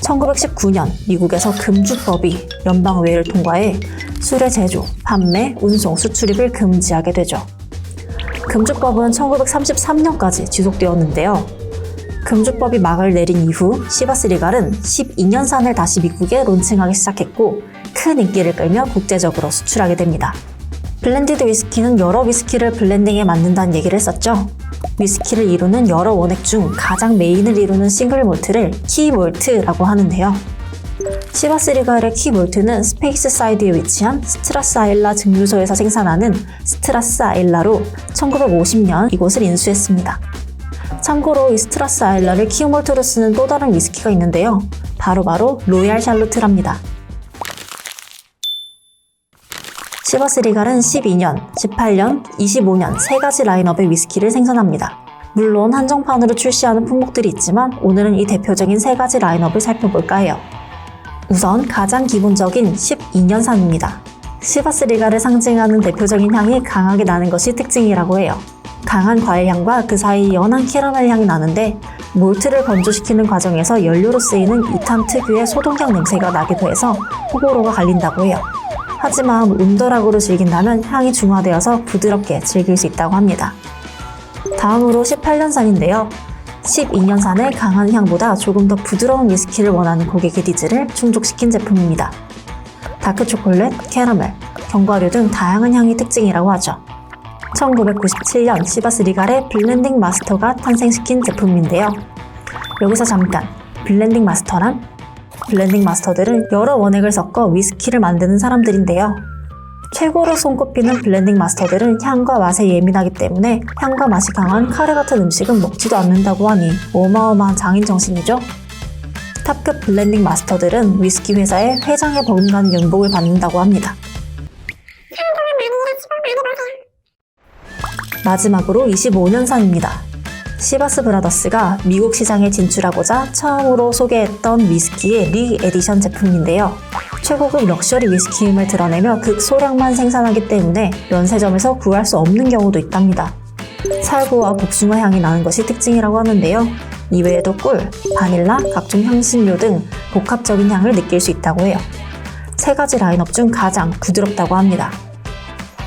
1919년 미국에서 금주법이 연방의회를 통과해 술의 제조, 판매, 운송, 수출입을 금지하게 되죠. 금주법은 1933년까지 지속되었는데요. 금주법이 막을 내린 이후 시바스 리갈은 12년산을 다시 미국에 론칭하기 시작했고 큰 인기를 끌며 국제적으로 수출하게 됩니다. 블렌디드 위스키는 여러 위스키를 블렌딩해 만든다는 얘기를 했었죠. 위스키를 이루는 여러 원액 중 가장 메인을 이루는 싱글 몰트를 키 몰트라고 하는데요. 시바스 리갈의 키 몰트는 스페이스 사이드에 위치한 스트라스 아일라 증류소에서 생산하는 스트라스 아일라로 1950년 이곳을 인수했습니다. 참고로 이 스트라스 아일라를 키 몰트로 쓰는 또 다른 위스키가 있는데요. 바로 로얄 샬롯트랍니다. 시바스 리갈은 12년, 18년, 25년 세 가지 라인업의 위스키를 생산합니다. 물론 한정판으로 출시하는 품목들이 있지만 오늘은 이 대표적인 세 가지 라인업을 살펴볼까 해요. 우선 가장 기본적인 12년산입니다. 시바스 리갈을 상징하는 대표적인 향이 강하게 나는 것이 특징이라고 해요. 강한 과일 향과 그 사이 연한 캐러멜 향이 나는데 몰트를 건조시키는 과정에서 연료로 쓰이는 이탄 특유의 소독약 냄새가 나기도 해서 호불호가 갈린다고 해요. 하지만 온도락으로 즐긴다면 향이 중화되어서 부드럽게 즐길 수 있다고 합니다. 다음으로 18년산인데요. 12년산의 강한 향보다 조금 더 부드러운 위스키를 원하는 고객의 니즈를 충족시킨 제품입니다. 다크 초콜릿, 캐러멜, 견과류 등 다양한 향이 특징이라고 하죠. 1997년 시바스 리갈의 블렌딩 마스터가 탄생시킨 제품인데요. 여기서 잠깐, 블렌딩 마스터란? 블렌딩 마스터들은 여러 원액을 섞어 위스키를 만드는 사람들인데요. 최고로 손꼽히는 블렌딩 마스터들은 향과 맛에 예민하기 때문에 향과 맛이 강한 카레 같은 음식은 먹지도 않는다고 하니 어마어마한 장인 정신이죠. 탑급 블렌딩 마스터들은 위스키 회사의 회장에 버금가는 연봉을 받는다고 합니다. 마지막으로 25년산입니다. 시바스 브라더스가 미국 시장에 진출하고자 처음으로 소개했던 위스키의 리 에디션 제품인데요. 최고급 럭셔리 위스키임을 드러내며 극소량만 생산하기 때문에 면세점에서 구할 수 없는 경우도 있답니다. 살구와 복숭아 향이 나는 것이 특징이라고 하는데요. 이외에도 꿀, 바닐라, 각종 향신료 등 복합적인 향을 느낄 수 있다고 해요. 세 가지 라인업 중 가장 부드럽다고 합니다.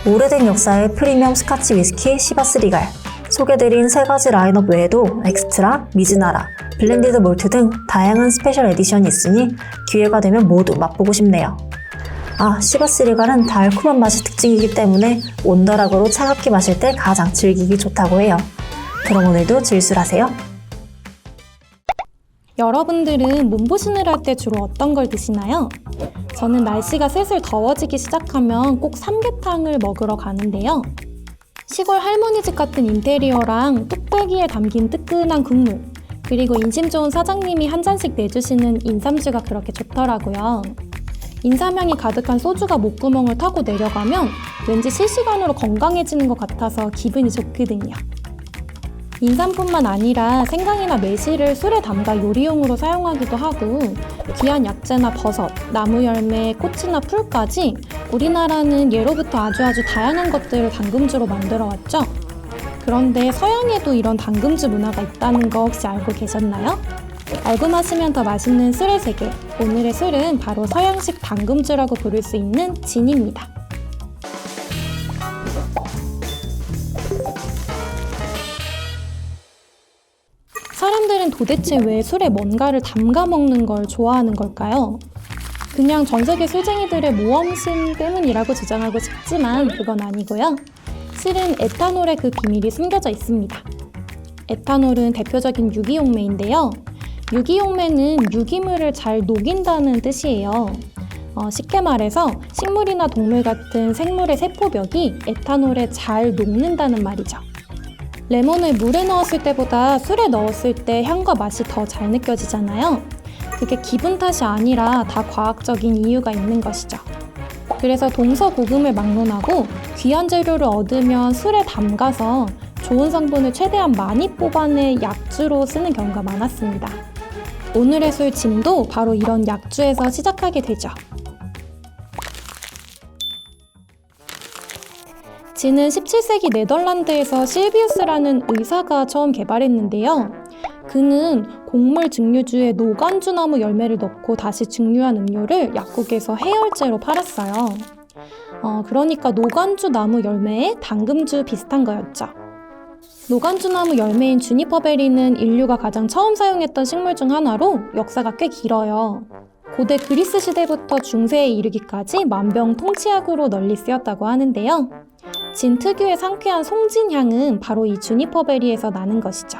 오래된 역사의 프리미엄 스카치 위스키 시바스 리갈. 소개드린 3가지 라인업 외에도 엑스트라, 미즈나라, 블렌디드 몰트 등 다양한 스페셜 에디션이 있으니 기회가 되면 모두 맛보고 싶네요. 시바스 리갈은 달콤한 맛이 특징이기 때문에 온더락으로 차갑게 마실 때 가장 즐기기 좋다고 해요. 그럼 오늘도 질술하세요. 여러분들은 몸보신을 할 때 주로 어떤 걸 드시나요? 저는 날씨가 슬슬 더워지기 시작하면 꼭 삼계탕을 먹으러 가는데요. 시골 할머니 집 같은 인테리어랑 뚝배기에 담긴 뜨끈한 국물, 그리고 인심 좋은 사장님이 한 잔씩 내주시는 인삼주가 그렇게 좋더라고요. 인삼향이 가득한 소주가 목구멍을 타고 내려가면 왠지 실시간으로 건강해지는 것 같아서 기분이 좋거든요. 인삼뿐만 아니라 생강이나 매실을 술에 담가 요리용으로 사용하기도 하고 귀한 약재나 버섯, 나무열매, 꽃이나 풀까지 우리나라는 예로부터 아주 다양한 것들을 당금주로 만들어왔죠. 그런데 서양에도 이런 당금주 문화가 있다는 거 혹시 알고 계셨나요? 알고 마시면 더 맛있는 술의 세계. 오늘의 술은 바로 서양식 당금주라고 부를 수 있는 진입니다. 사람들은 도대체 왜 술에 뭔가를 담가 먹는 걸 좋아하는 걸까요? 그냥 전 세계 술쟁이들의 모험심 때문이라고 주장하고 싶지만 그건 아니고요. 실은 에탄올에 그 비밀이 숨겨져 있습니다. 에탄올은 대표적인 유기용매인데요. 유기용매는 유기물을 잘 녹인다는 뜻이에요. 쉽게 말해서 식물이나 동물 같은 생물의 세포벽이 에탄올에 잘 녹는다는 말이죠. 레몬을 물에 넣었을 때보다 술에 넣었을 때 향과 맛이 더 잘 느껴지잖아요. 그게 기분 탓이 아니라 다 과학적인 이유가 있는 것이죠. 그래서 동서고금을 막론하고 귀한 재료를 얻으면 술에 담가서 좋은 성분을 최대한 많이 뽑아내 약주로 쓰는 경우가 많았습니다. 오늘의 술 진도 바로 이런 약주에서 시작하게 되죠. 진은 17세기 네덜란드에서 실비우스라는 의사가 처음 개발했는데요. 그는 곡물 증류주에 노간주나무 열매를 넣고 다시 증류한 음료를 약국에서 해열제로 팔았어요. 그러니까 노간주나무 열매에 당금주 비슷한 거였죠. 노간주나무 열매인 주니퍼베리는 인류가 가장 처음 사용했던 식물 중 하나로 역사가 꽤 길어요. 고대 그리스 시대부터 중세에 이르기까지 만병통치약으로 널리 쓰였다고 하는데요. 진 특유의 상쾌한 송진향은 바로 이 주니퍼베리에서 나는 것이죠.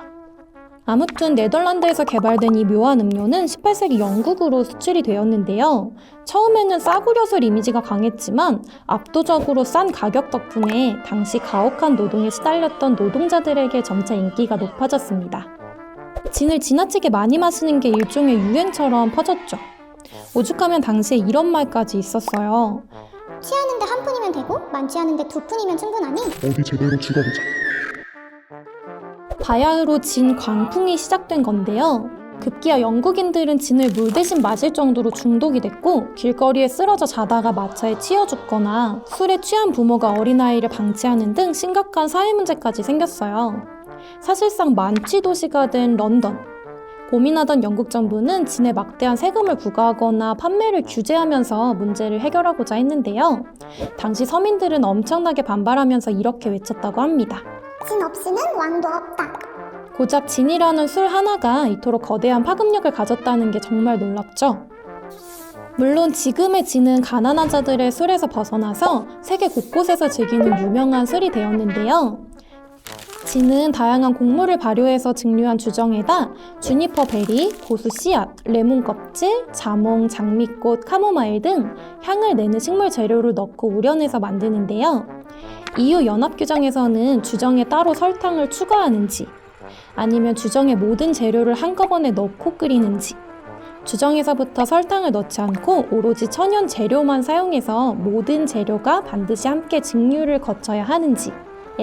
아무튼 네덜란드에서 개발된 이 묘한 음료는 18세기 영국으로 수출이 되었는데요. 처음에는 싸구려 술 이미지가 강했지만 압도적으로 싼 가격 덕분에 당시 가혹한 노동에 시달렸던 노동자들에게 점차 인기가 높아졌습니다. 진을 지나치게 많이 마시는 게 일종의 유행처럼 퍼졌죠. 오죽하면 당시에 이런 말까지 있었어요. 취하는데 한 푼이면 되고 많지 않은데 2푼이면 충분하니 어디 제대로 죽어보자. 바야흐로 진 광풍이 시작된 건데요. 급기야 영국인들은 진을 물 대신 마실 정도로 중독이 됐고 길거리에 쓰러져 자다가 마차에 치여 죽거나 술에 취한 부모가 어린아이를 방치하는 등 심각한 사회 문제까지 생겼어요. 사실상 만취 도시가 된 런던. 고민하던 영국 정부는 진에 막대한 세금을 부과하거나 판매를 규제하면서 문제를 해결하고자 했는데요. 당시 서민들은 엄청나게 반발하면서 이렇게 외쳤다고 합니다. 진 없이는 왕도 없다. 고작 진이라는 술 하나가 이토록 거대한 파급력을 가졌다는 게 정말 놀랍죠. 물론 지금의 진은 가난한 자들의 술에서 벗어나서 세계 곳곳에서 즐기는 유명한 술이 되었는데요. 진은 다양한 곡물을 발효해서 증류한 주정에다 주니퍼 베리, 고수 씨앗, 레몬 껍질, 자몽, 장미꽃, 카모마일 등 향을 내는 식물 재료를 넣고 우려내서 만드는데요. EU 연합규정에서는 주정에 따로 설탕을 추가하는지 아니면 주정의 모든 재료를 한꺼번에 넣고 끓이는지 주정에서부터 설탕을 넣지 않고 오로지 천연 재료만 사용해서 모든 재료가 반드시 함께 증류를 거쳐야 하는지에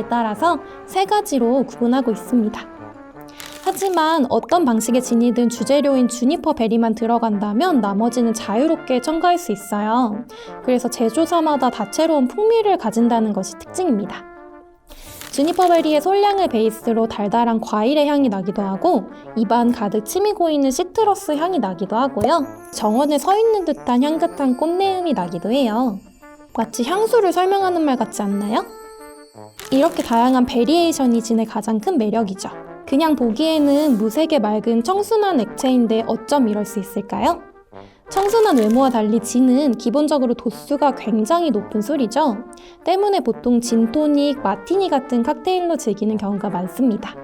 따라서 3가지로 구분하고 있습니다. 하지만 어떤 방식의 진이든 주재료인 주니퍼 베리만 들어간다면 나머지는 자유롭게 첨가할 수 있어요. 그래서 제조사마다 다채로운 풍미를 가진다는 것이 특징입니다. 주니퍼 베리의 솔향을 베이스로 달달한 과일의 향이 나기도 하고 입안 가득 침이 고이는 시트러스 향이 나기도 하고요. 정원에 서 있는 듯한 향긋한 꽃내음이 나기도 해요. 마치 향수를 설명하는 말 같지 않나요? 이렇게 다양한 베리에이션이 진의 가장 큰 매력이죠. 그냥 보기에는 무색의 맑은 청순한 액체인데 어쩜 이럴 수 있을까요? 청순한 외모와 달리 진은 기본적으로 도수가 굉장히 높은 술이죠. 때문에 보통 진토닉, 마티니 같은 칵테일로 즐기는 경우가 많습니다.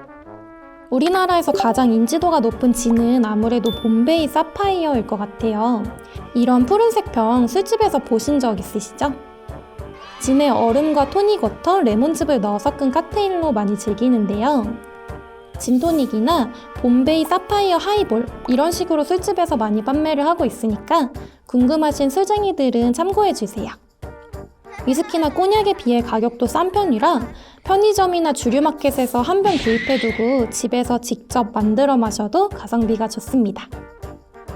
우리나라에서 가장 인지도가 높은 진은 아무래도 봄베이 사파이어일 것 같아요. 이런 푸른색 병 술집에서 보신 적 있으시죠? 진에 얼음과 토닉워터, 레몬즙을 넣어 섞은 칵테일로 많이 즐기는데요. 진토닉이나 봄베이 사파이어 하이볼 이런 식으로 술집에서 많이 판매를 하고 있으니까 궁금하신 술쟁이들은 참고해주세요. 위스키나 꼬냑에 비해 가격도 싼 편이라 편의점이나 주류마켓에서 한 병 구입해두고 집에서 직접 만들어 마셔도 가성비가 좋습니다.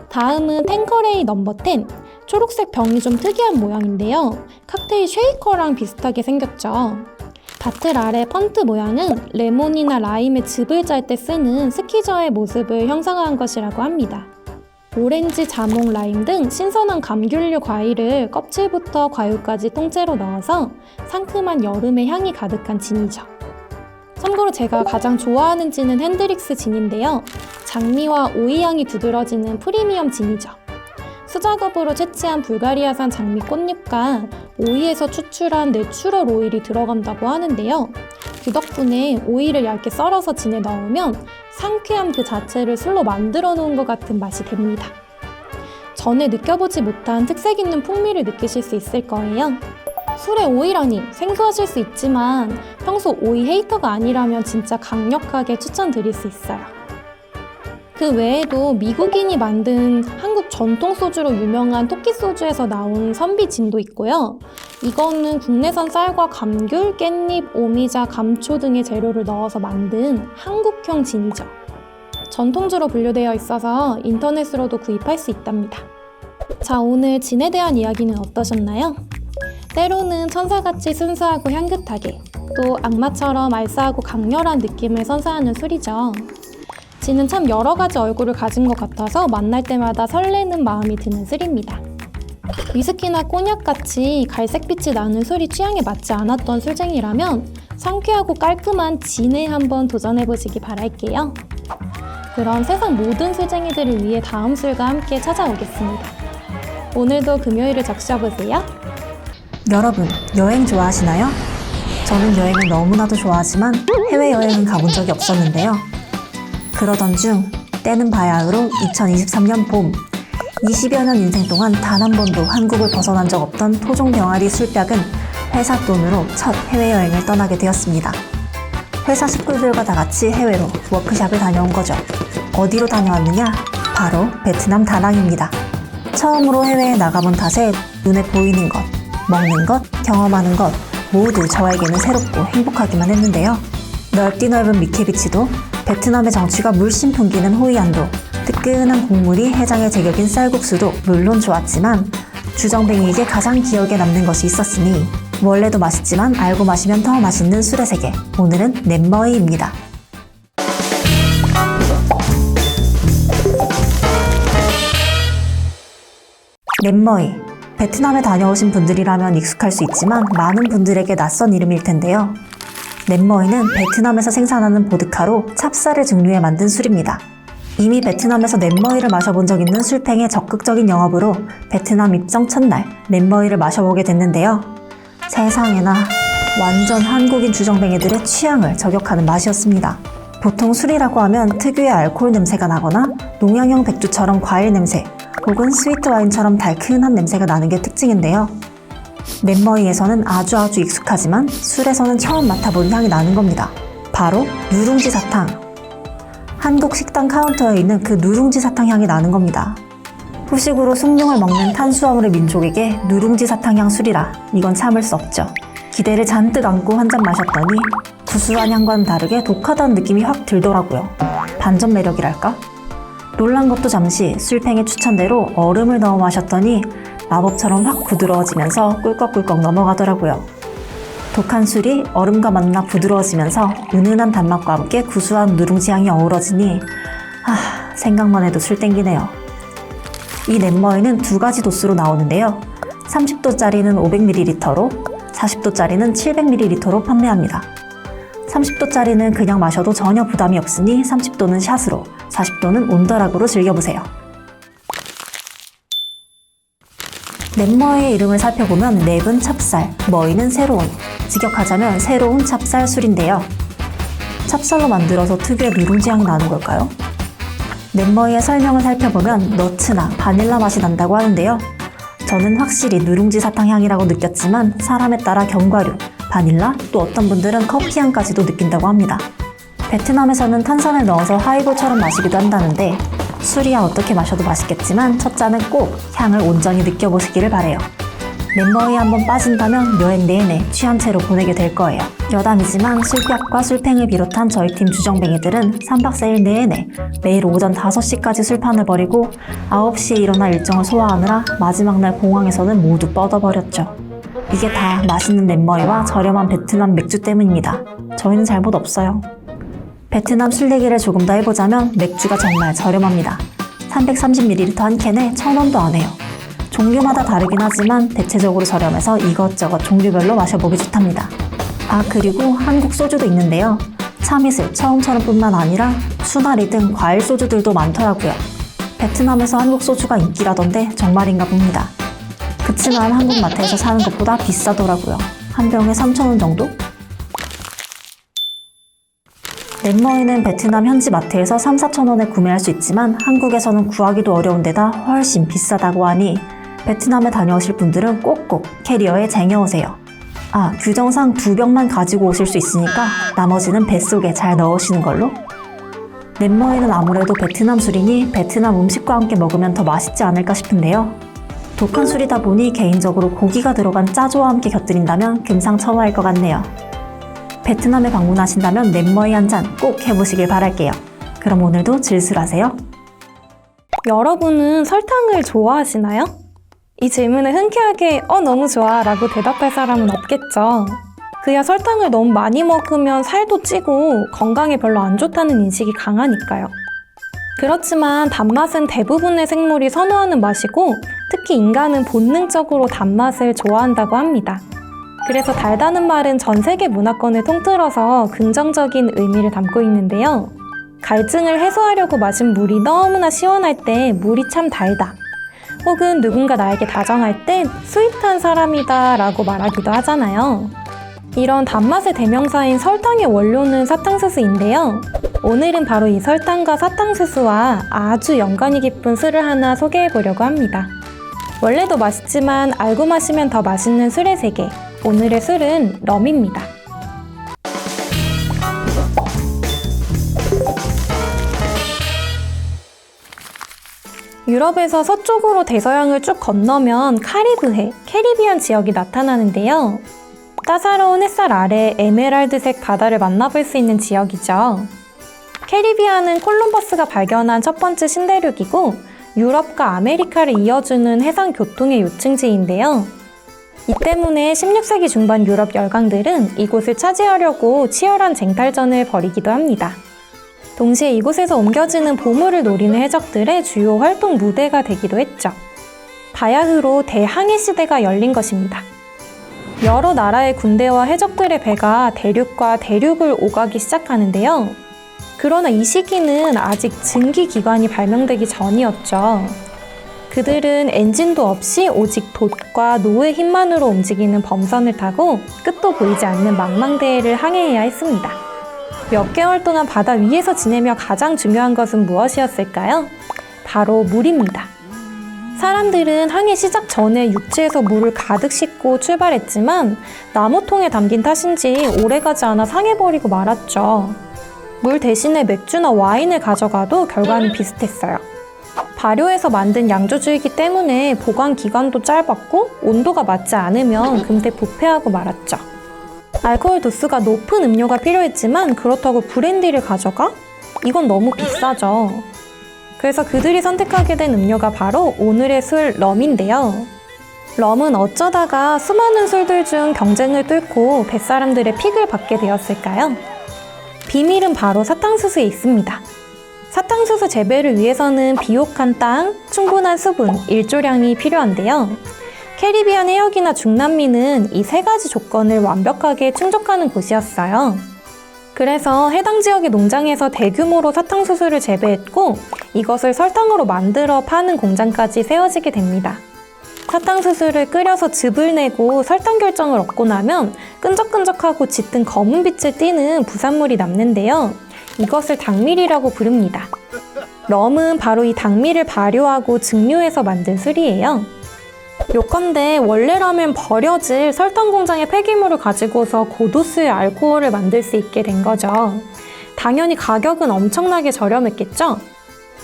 다음은 탱커레이 넘버 10. 초록색 병이 좀 특이한 모양인데요. 칵테일 쉐이커랑 비슷하게 생겼죠. 바틀 아래 펀트 모양은 레몬이나 라임의 즙을 짤 때 쓰는 스키저의 모습을 형상화한 것이라고 합니다. 오렌지, 자몽, 라임 등 신선한 감귤류 과일을 껍질부터 과육까지 통째로 넣어서 상큼한 여름의 향이 가득한 진이죠. 참고로 제가 가장 좋아하는 진은 핸드릭스 진인데요. 장미와 오이 향이 두드러지는 프리미엄 진이죠. 수작업으로 채취한 불가리아산 장미 꽃잎과 오이에서 추출한 내추럴 오일이 들어간다고 하는데요. 그 덕분에 오이를 얇게 썰어서 진에 넣으면 상쾌함 그 자체를 술로 만들어 놓은 것 같은 맛이 됩니다. 전에 느껴보지 못한 특색 있는 풍미를 느끼실 수 있을 거예요. 술에 오이라니 생소하실 수 있지만 평소 오이 헤이터가 아니라면 진짜 강력하게 추천드릴 수 있어요. 그 외에도 미국인이 만든 한국 전통 소주로 유명한 토끼 소주에서 나온 선비진도 있고요. 이거는 국내산 쌀과 감귤, 깻잎, 오미자, 감초 등의 재료를 넣어서 만든 한국형 진이죠. 전통주로 분류되어 있어서 인터넷으로도 구입할 수 있답니다. 자, 오늘 진에 대한 이야기는 어떠셨나요? 때로는 천사같이 순수하고 향긋하게, 또 악마처럼 알싸하고 강렬한 느낌을 선사하는 술이죠. 진은 참 여러 가지 얼굴을 가진 것 같아서 만날 때마다 설레는 마음이 드는 술입니다. 위스키나 꼬냑같이 갈색빛이 나는 술이 취향에 맞지 않았던 술쟁이라면 상쾌하고 깔끔한 진에 한번 도전해보시기 바랄게요. 그럼 세상 모든 술쟁이들을 위해 다음 술과 함께 찾아오겠습니다. 오늘도 금요일을 적셔보세요. 여러분, 여행 좋아하시나요? 저는 여행을 너무나도 좋아하지만 해외여행은 가본 적이 없었는데요. 그러던 중 때는 바야흐로 2023년 봄, 20여 년 인생 동안 단 한 번도 한국을 벗어난 적 없던 토종 병아리 술벽은 회사 돈으로 첫 해외여행을 떠나게 되었습니다. 회사 식구들과 다 같이 해외로 워크샵을 다녀온 거죠. 어디로 다녀왔느냐? 바로 베트남 다낭입니다. 처음으로 해외에 나가본 탓에 눈에 보이는 것, 먹는 것, 경험하는 것 모두 저에게는 새롭고 행복하기만 했는데요. 넓디 넓은 미케비치도, 베트남의 정취가 물씬 풍기는 호이안도, 뜨끈한 국물이 해장의 제격인 쌀국수도 물론 좋았지만 주정뱅이에게 가장 기억에 남는 것이 있었으니 원래도 맛있지만 알고 마시면 더 맛있는 술의 세계, 오늘은 넷머이입니다. 넷머이, 베트남에 다녀오신 분들이라면 익숙할 수 있지만 많은 분들에게 낯선 이름일 텐데요. 넷머이는 베트남에서 생산하는 보드카로 찹쌀을 증류해 만든 술입니다. 이미 베트남에서 넷머이를 마셔본 적 있는 술팽의 적극적인 영업으로 베트남 입성 첫날 넷머이를 마셔보게 됐는데요. 세상에나 완전 한국인 주정뱅이들의 취향을 저격하는 맛이었습니다. 보통 술이라고 하면 특유의 알코올 냄새가 나거나 농양형 백주처럼 과일 냄새 혹은 스위트 와인처럼 달큰한 냄새가 나는 게 특징인데요. 넷머이에서는 아주 익숙하지만 술에서는 처음 맡아본 향이 나는 겁니다. 바로 누룽지 사탕. 한국 식당 카운터에 있는 그 누룽지 사탕 향이 나는 겁니다. 후식으로 숭늉을 먹는 탄수화물의 민족에게 누룽지 사탕 향 술이라 이건 참을 수 없죠. 기대를 잔뜩 안고 한 잔 마셨더니 구수한 향과는 다르게 독하다는 느낌이 확 들더라고요. 반전 매력이랄까? 놀란 것도 잠시 술팽의 추천대로 얼음을 넣어 마셨더니 마법처럼 확 부드러워지면서 꿀꺽꿀꺽 넘어가더라고요. 독한 술이 얼음과 만나 부드러워지면서 은은한 단맛과 함께 구수한 누룽지 향이 어우러지니 생각만 해도 술 땡기네요. 이 넷머이는 두 가지 도수로 나오는데요. 30도짜리는 500ml로, 40도짜리는 700ml로 판매합니다. 30도짜리는 그냥 마셔도 전혀 부담이 없으니 30도는 샷으로, 40도는 온더락으로 즐겨보세요. 넷머의 이름을 살펴보면 넷은 찹쌀, 머이는 새로운, 직역하자면 새로운 찹쌀 술인데요. 찹쌀로 만들어서 특유의 누룽지 향이 나는 걸까요? 넷머의 설명을 살펴보면 너츠나 바닐라 맛이 난다고 하는데요. 저는 확실히 누룽지 사탕 향이라고 느꼈지만 사람에 따라 견과류, 바닐라, 또 어떤 분들은 커피 향까지도 느낀다고 합니다. 베트남에서는 탄산을 넣어서 하이볼처럼 마시기도 한다는데 술이야 어떻게 마셔도 맛있겠지만 첫 잔은 꼭 향을 온전히 느껴보시기를 바래요. 넷머에 한번 빠진다면 여행 내내 취한 채로 보내게 될 거예요. 여담이지만 술객과 술팽을 비롯한 저희 팀 주정뱅이들은 3박 4일 내내 매일 오전 5시까지 술판을 벌이고 9시에 일어나 일정을 소화하느라 마지막 날 공항에서는 모두 뻗어버렸죠. 이게 다 맛있는 넷머이와 저렴한 베트남 맥주 때문입니다. 저희는 잘못 없어요. 베트남 술 얘기를 조금 더 해보자면 맥주가 정말 저렴합니다. 330ml 한 캔에 1,000원도 안 해요. 종류마다 다르긴 하지만 대체적으로 저렴해서 이것저것 종류별로 마셔보기 좋답니다. 아, 그리고 한국 소주도 있는데요. 참이슬, 처음처럼 뿐만 아니라 수나리 등 과일 소주들도 많더라고요. 베트남에서 한국 소주가 인기라던데 정말인가 봅니다. 그치만 한국 마트에서 사는 것보다 비싸더라고요. 한 병에 3,000원 정도? 넷머이는 베트남 현지 마트에서 3-4,000원에 구매할 수 있지만 한국에서는 구하기도 어려운 데다 훨씬 비싸다고 하니 베트남에 다녀오실 분들은 꼭꼭 캐리어에 쟁여오세요. 아, 규정상 2병만 가지고 오실 수 있으니까 나머지는 뱃속에 잘 넣으시는 걸로? 넷머이는 아무래도 베트남 술이니 베트남 음식과 함께 먹으면 더 맛있지 않을까 싶은데요. 독한 술이다 보니 개인적으로 고기가 들어간 짜조와 함께 곁들인다면 금상첨화일 것 같네요. 베트남에 방문하신다면 넷머이 한 잔 꼭 해보시길 바랄게요. 그럼 오늘도 질술하세요. 여러분은 설탕을 좋아하시나요? 이 질문에 흔쾌하게 너무 좋아 라고 대답할 사람은 없겠죠. 그야 설탕을 너무 많이 먹으면 살도 찌고 건강에 별로 안 좋다는 인식이 강하니까요. 그렇지만 단맛은 대부분의 생물이 선호하는 맛이고 특히 인간은 본능적으로 단맛을 좋아한다고 합니다. 그래서 달다는 말은 전 세계 문화권을 통틀어서 긍정적인 의미를 담고 있는데요. 갈증을 해소하려고 마신 물이 너무나 시원할 때 물이 참 달다. 혹은 누군가 나에게 다정할 때 스윗한 사람이다 라고 말하기도 하잖아요. 이런 단맛의 대명사인 설탕의 원료는 사탕수수인데요. 오늘은 바로 이 설탕과 사탕수수와 아주 연관이 깊은 술을 하나 소개해보려고 합니다. 원래도 맛있지만 알고 마시면 더 맛있는 술의 세계. 오늘의 술은 럼입니다. 유럽에서 서쪽으로 대서양을 쭉 건너면 카리브해, 캐리비안 지역이 나타나는데요. 따사로운 햇살 아래 에메랄드색 바다를 만나볼 수 있는 지역이죠. 캐리비안은 콜럼버스가 발견한 첫 번째 신대륙이고 유럽과 아메리카를 이어주는 해상 교통의 요충지인데요. 이 때문에 16세기 중반 유럽 열강들은 이곳을 차지하려고 치열한 쟁탈전을 벌이기도 합니다. 동시에 이곳에서 옮겨지는 보물을 노리는 해적들의 주요 활동 무대가 되기도 했죠. 바야흐로 대항해 시대가 열린 것입니다. 여러 나라의 군대와 해적들의 배가 대륙과 대륙을 오가기 시작하는데요. 그러나 이 시기는 아직 증기기관이 발명되기 전이었죠. 그들은 엔진도 없이 오직 돛과 노의 힘만으로 움직이는 범선을 타고 끝도 보이지 않는 망망대해를 항해해야 했습니다. 몇 개월 동안 바다 위에서 지내며 가장 중요한 것은 무엇이었을까요? 바로 물입니다. 사람들은 항해 시작 전에 육지에서 물을 가득 싣고 출발했지만 나무통에 담긴 탓인지 오래가지 않아 상해버리고 말았죠. 물 대신에 맥주나 와인을 가져가도 결과는 비슷했어요. 발효해서 만든 양조주이기 때문에 보관 기간도 짧았고 온도가 맞지 않으면 금세 부패하고 말았죠. 알코올 도수가 높은 음료가 필요했지만 그렇다고 브랜디를 가져가? 이건 너무 비싸죠. 그래서 그들이 선택하게 된 음료가 바로 오늘의 술 럼인데요. 럼은 어쩌다가 수많은 술들 중 경쟁을 뚫고 뱃사람들의 픽을 받게 되었을까요? 비밀은 바로 사탕수수에 있습니다. 사탕수수 재배를 위해서는 비옥한 땅, 충분한 수분, 일조량이 필요한데요. 캐리비안 해역이나 중남미는 이 세 가지 조건을 완벽하게 충족하는 곳이었어요. 그래서 해당 지역의 농장에서 대규모로 사탕수수를 재배했고 이것을 설탕으로 만들어 파는 공장까지 세워지게 됩니다. 사탕수수를 끓여서 즙을 내고 설탕 결정을 얻고 나면 끈적끈적하고 짙은 검은 빛을 띠는 부산물이 남는데요. 이것을 당밀이라고 부릅니다. 럼은 바로 이 당밀을 발효하고 증류해서 만든 술이에요. 요컨대 원래라면 버려질 설탕 공장의 폐기물을 가지고서 고도수의 알코올을 만들 수 있게 된 거죠. 당연히 가격은 엄청나게 저렴했겠죠?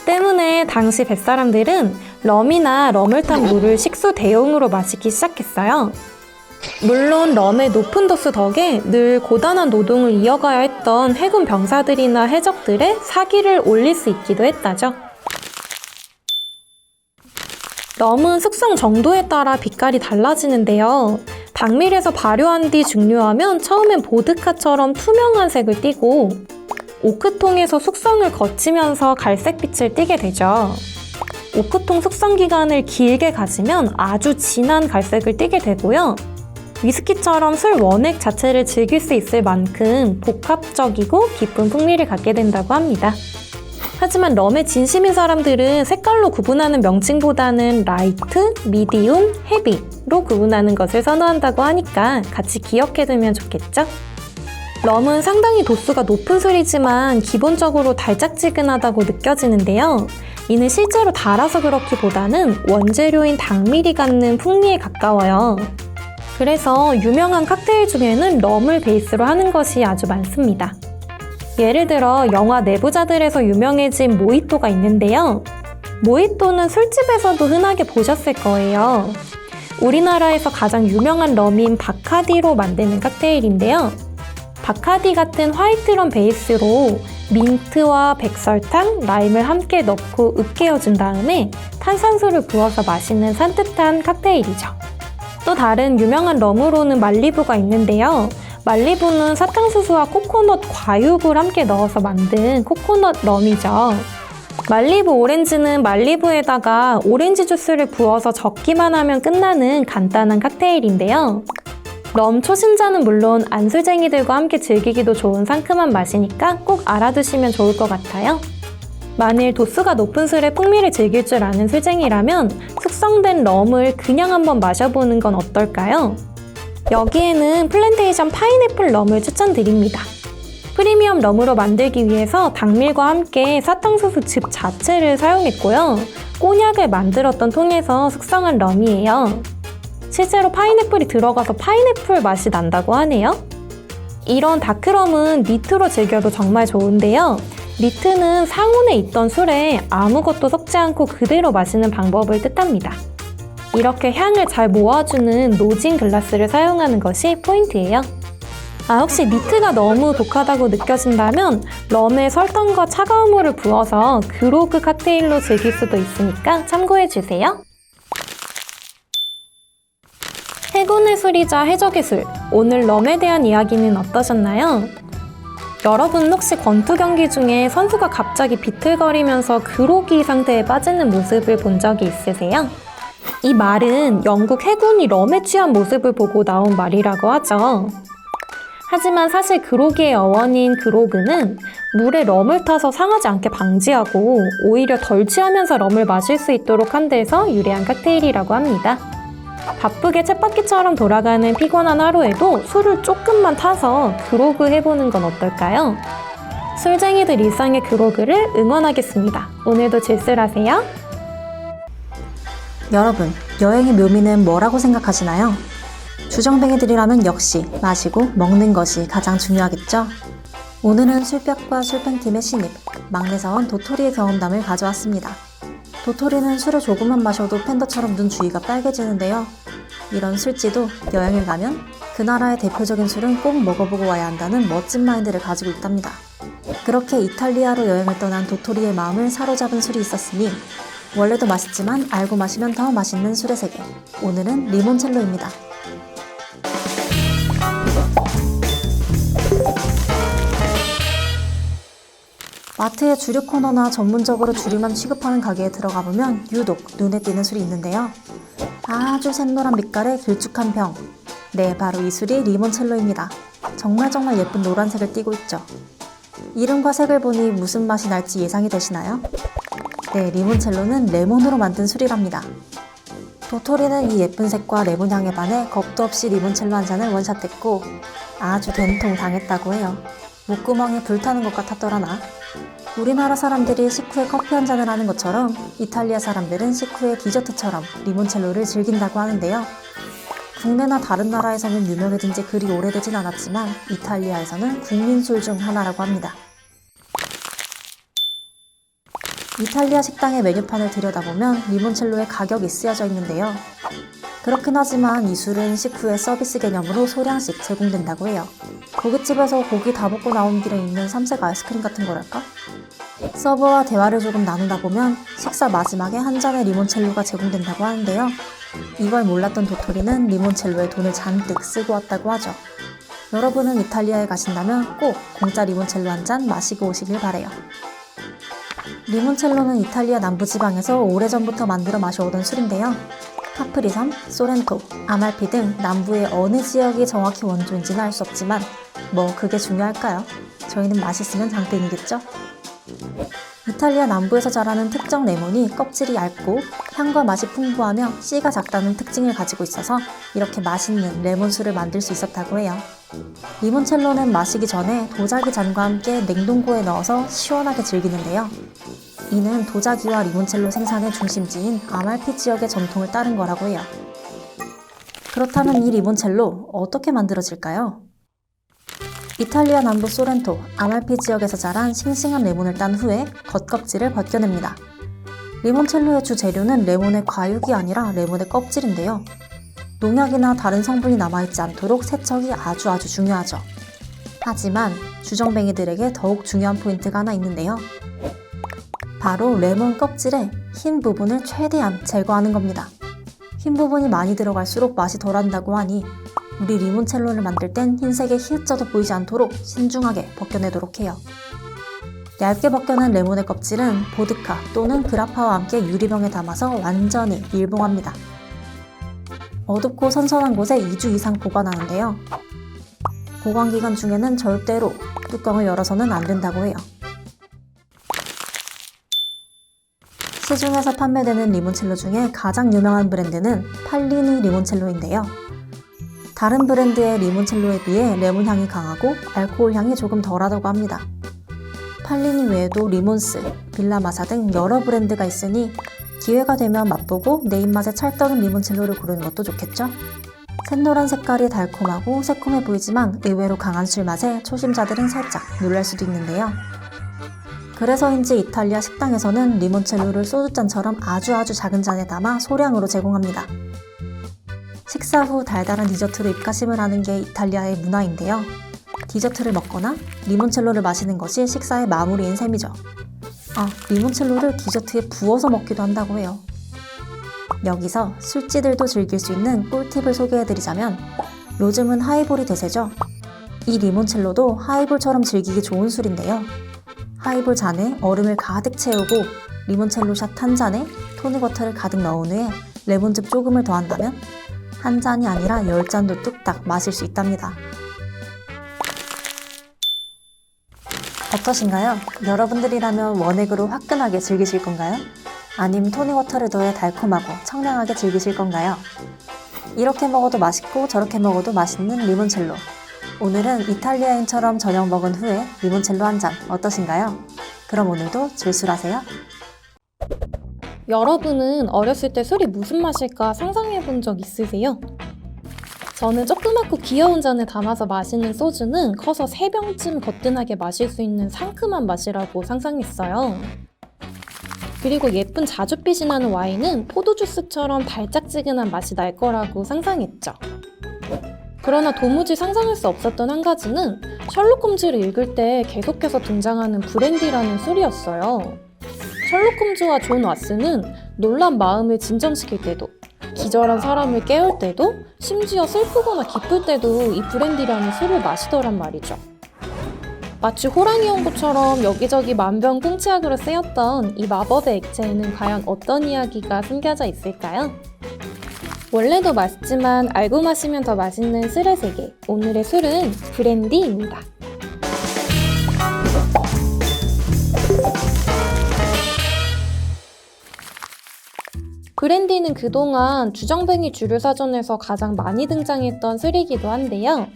때문에 당시 뱃사람들은 럼이나 럼을 탄 물을 식수 대용으로 마시기 시작했어요. 물론 럼의 높은 도수 덕에 늘 고단한 노동을 이어가야 했던 해군 병사들이나 해적들의 사기를 올릴 수 있기도 했다죠. 럼은 숙성 정도에 따라 빛깔이 달라지는데요. 당밀에서 발효한 뒤 증류하면 처음엔 보드카처럼 투명한 색을 띠고 오크통에서 숙성을 거치면서 갈색빛을 띠게 되죠. 오크통 숙성 기간을 길게 가지면 아주 진한 갈색을 띠게 되고요. 위스키처럼 술 원액 자체를 즐길 수 있을 만큼 복합적이고 깊은 풍미를 갖게 된다고 합니다. 하지만 럼에 진심인 사람들은 색깔로 구분하는 명칭보다는 라이트, 미디움, 헤비로 구분하는 것을 선호한다고 하니까 같이 기억해두면 좋겠죠? 럼은 상당히 도수가 높은 술이지만 기본적으로 달짝지근하다고 느껴지는데요. 이는 실제로 달아서 그렇기보다는 원재료인 당밀이 갖는 풍미에 가까워요. 그래서 유명한 칵테일 중에는 럼을 베이스로 하는 것이 아주 많습니다. 예를 들어 영화 내부자들에서 유명해진 모히또가 있는데요. 모히또는 술집에서도 흔하게 보셨을 거예요. 우리나라에서 가장 유명한 럼인 바카디로 만드는 칵테일인데요. 바카디 같은 화이트 럼 베이스로 민트와 백설탕, 라임을 함께 넣고 으깨어준 다음에 탄산수를 부어서 마시는 산뜻한 칵테일이죠. 또 다른 유명한 럼으로는 말리부가 있는데요. 말리부는 사탕수수와 코코넛 과육을 함께 넣어서 만든 코코넛 럼이죠. 말리부 오렌지는 말리부에다가 오렌지 주스를 부어서 적기만 하면 끝나는 간단한 칵테일인데요. 럼 초심자는 물론 안술쟁이들과 함께 즐기기도 좋은 상큼한 맛이니까 꼭 알아두시면 좋을 것 같아요. 만일 도수가 높은 술의 풍미를 즐길 줄 아는 술쟁이라면 숙성된 럼을 그냥 한번 마셔보는 건 어떨까요? 여기에는 플랜테이션 파인애플 럼을 추천드립니다. 프리미엄 럼으로 만들기 위해서 당밀과 함께 사탕수수 즙 자체를 사용했고요. 꼬냑을 만들었던 통에서 숙성한 럼이에요. 실제로 파인애플이 들어가서 파인애플 맛이 난다고 하네요. 이런 다크럼은 니트로 즐겨도 정말 좋은데요. 니트는 상온에 있던 술에 아무것도 섞지 않고 그대로 마시는 방법을 뜻합니다. 이렇게 향을 잘 모아주는 노진 글라스를 사용하는 것이 포인트예요. 혹시 니트가 너무 독하다고 느껴진다면 럼에 설탕과 차가운 물을 부어서 그로그 칵테일로 즐길 수도 있으니까 참고해주세요. 해군의 술이자 해적의 술, 오늘 럼에 대한 이야기는 어떠셨나요? 여러분 혹시 권투 경기 중에 선수가 갑자기 비틀거리면서 그로기 상태에 빠지는 모습을 본 적이 있으세요? 이 말은 영국 해군이 럼에 취한 모습을 보고 나온 말이라고 하죠. 하지만 사실 그로기의 어원인 그로그는 물에 럼을 타서 상하지 않게 방지하고 오히려 덜 취하면서 럼을 마실 수 있도록 한 데서 유래한 칵테일이라고 합니다. 바쁘게 쳇바퀴처럼 돌아가는 피곤한 하루에도 술을 조금만 타서 그로그 해보는 건 어떨까요? 술쟁이들 일상의 그로그를 응원하겠습니다. 오늘도 질술하세요. 여러분, 여행의 묘미는 뭐라고 생각하시나요? 주정뱅이들이라면 역시 마시고 먹는 것이 가장 중요하겠죠? 오늘은 술벽과 술팽팀의 신입, 막내사원 도토리의 경험담을 가져왔습니다. 도토리는 술을 조금만 마셔도 팬더처럼 눈 주위가 빨개지는데요. 이런 술지도 여행을 가면 그 나라의 대표적인 술은 꼭 먹어보고 와야 한다는 멋진 마인드를 가지고 있답니다. 그렇게 이탈리아로 여행을 떠난 도토리의 마음을 사로잡은 술이 있었으니 원래도 맛있지만 알고 마시면 더 맛있는 술의 세계. 오늘은 리몬첼로입니다. 마트의 주류 코너나 전문적으로 주류만 취급하는 가게에 들어가 보면 유독 눈에 띄는 술이 있는데요. 아주 샛노란 빛깔의 길쭉한 병. 네, 바로 이 술이 리몬첼로입니다. 정말 예쁜 노란색을 띠고 있죠. 이름과 색을 보니 무슨 맛이 날지 예상이 되시나요? 네, 리몬첼로는 레몬으로 만든 술이랍니다. 도토리는 이 예쁜 색과 레몬 향에 반해 겁도 없이 리몬첼로 한 잔을 원샷했고 아주 된통 당했다고 해요. 목구멍에 불타는 것 같았더라나. 우리나라 사람들이 식후에 커피 한 잔을 하는 것처럼 이탈리아 사람들은 식후에 디저트처럼 리몬첼로를 즐긴다고 하는데요. 국내나 다른 나라에서는 유명해진 지 그리 오래되진 않았지만 이탈리아에서는 국민술 중 하나라고 합니다. 이탈리아 식당의 메뉴판을 들여다보면 리몬첼로의 가격이 쓰여져 있는데요. 그렇긴 하지만 이 술은 식후에 서비스 개념으로 소량씩 제공된다고 해요. 고깃집에서 고기 다 먹고 나온 길에 있는 삼색 아이스크림 같은 거랄까? 서버와 대화를 조금 나누다 보면 식사 마지막에 한 잔의 리몬첼로가 제공된다고 하는데요. 이걸 몰랐던 도토리는 리몬첼로에 돈을 잔뜩 쓰고 왔다고 하죠. 여러분은 이탈리아에 가신다면 꼭 공짜 리몬첼로 한 잔 마시고 오시길 바래요. 리몬첼로는 이탈리아 남부지방에서 오래전부터 만들어 마셔오던 술인데요. 카프리섬, 소렌토, 아말피 등 남부의 어느 지역이 정확히 원조인지는 알 수 없지만 뭐 그게 중요할까요? 저희는 맛있으면 장땡이겠죠? 이탈리아 남부에서 자라는 특정 레몬이 껍질이 얇고 향과 맛이 풍부하며 씨가 작다는 특징을 가지고 있어서 이렇게 맛있는 레몬술을 만들 수 있었다고 해요. 리몬첼로는 마시기 전에 도자기 잔과 함께 냉동고에 넣어서 시원하게 즐기는데요. 이는 도자기와 리몬첼로 생산의 중심지인 아말피 지역의 전통을 따른 거라고 해요. 그렇다면 이 리몬첼로 어떻게 만들어질까요? 이탈리아 남부 소렌토, 아말피 지역에서 자란 싱싱한 레몬을 딴 후에 겉껍질을 벗겨냅니다. 리몬첼로의 주 재료는 레몬의 과육이 아니라 레몬의 껍질인데요. 농약이나 다른 성분이 남아있지 않도록 세척이 아주 중요하죠. 하지만 주정뱅이들에게 더욱 중요한 포인트가 하나 있는데요. 바로 레몬 껍질의 흰 부분을 최대한 제거하는 겁니다. 흰 부분이 많이 들어갈수록 맛이 덜한다고 하니 우리 리몬첼로를 만들 땐 흰색의 히읗자도 보이지 않도록 신중하게 벗겨내도록 해요. 얇게 벗겨낸 레몬의 껍질은 보드카 또는 그라파와 함께 유리병에 담아서 완전히 밀봉합니다. 어둡고 선선한 곳에 2주 이상 보관하는데요. 보관기간 중에는 절대로 뚜껑을 열어서는 안 된다고 해요. 시중에서 판매되는 리몬첼로 중에 가장 유명한 브랜드는 팔리니 리몬첼로인데요. 다른 브랜드의 리몬첼로에 비해 레몬 향이 강하고 알코올 향이 조금 덜하다고 합니다. 팔리니 외에도 리몬스, 빌라마사 등 여러 브랜드가 있으니 기회가 되면 맛보고 내 입맛에 찰떡인 리몬첼로를 고르는 것도 좋겠죠? 샛노란 색깔이 달콤하고 새콤해 보이지만 의외로 강한 술 맛에 초심자들은 살짝 놀랄 수도 있는데요. 그래서인지 이탈리아 식당에서는 리몬첼로를 소주잔처럼 아주 작은 잔에 담아 소량으로 제공합니다. 식사 후 달달한 디저트로 입가심을 하는 게 이탈리아의 문화인데요. 디저트를 먹거나 리몬첼로를 마시는 것이 식사의 마무리인 셈이죠. 리몬첼로를 디저트에 부어서 먹기도 한다고 해요. 여기서 술지들도 즐길 수 있는 꿀팁을 소개해드리자면 요즘은 하이볼이 대세죠. 이 리몬첼로도 하이볼처럼 즐기기 좋은 술인데요. 하이볼 잔에 얼음을 가득 채우고 리몬첼로 샷 한 잔에 토닉워터를 가득 넣은 후에 레몬즙 조금을 더한다면 한 잔이 아니라 10잔도 뚝딱 마실 수 있답니다. 어떠신가요? 여러분들이라면 원액으로 화끈하게 즐기실 건가요? 아님 토닉워터를 더해 달콤하고 청량하게 즐기실 건가요? 이렇게 먹어도 맛있고 저렇게 먹어도 맛있는 리몬첼로. 오늘은 이탈리아인처럼 저녁 먹은 후에 리몬첼로 한 잔 어떠신가요? 그럼 오늘도 줄술하세요. 여러분은 어렸을 때 술이 무슨 맛일까 상상해 본 적 있으세요? 저는 조그맣고 귀여운 잔에 담아서 마시는 소주는 커서 3병쯤 거뜬하게 마실 수 있는 상큼한 맛이라고 상상했어요. 그리고 예쁜 자줏빛이 나는 와인은 포도주스처럼 달짝지근한 맛이 날 거라고 상상했죠. 그러나 도무지 상상할 수 없었던 한 가지는 셜록 홈즈를 읽을 때 계속해서 등장하는 브랜디라는 술이었어요. 셜록 홈즈와 존 왓슨은 놀란 마음을 진정시킬 때도, 기절한 사람을 깨울 때도, 심지어 슬프거나 기쁠 때도 이 브랜디라는 술을 마시더란 말이죠. 마치 호랑이 연고처럼 여기저기 만병통치약으로 쓰였던 이 마법의 액체에는 과연 어떤 이야기가 숨겨져 있을까요? 원래도 맛있지만 알고 마시면 더 맛있는 술의 세계. 오늘의 술은 브랜디입니다. 브랜디는 그동안 주정뱅이 주류사전에서 가장 많이 등장했던 술이기도 한데요.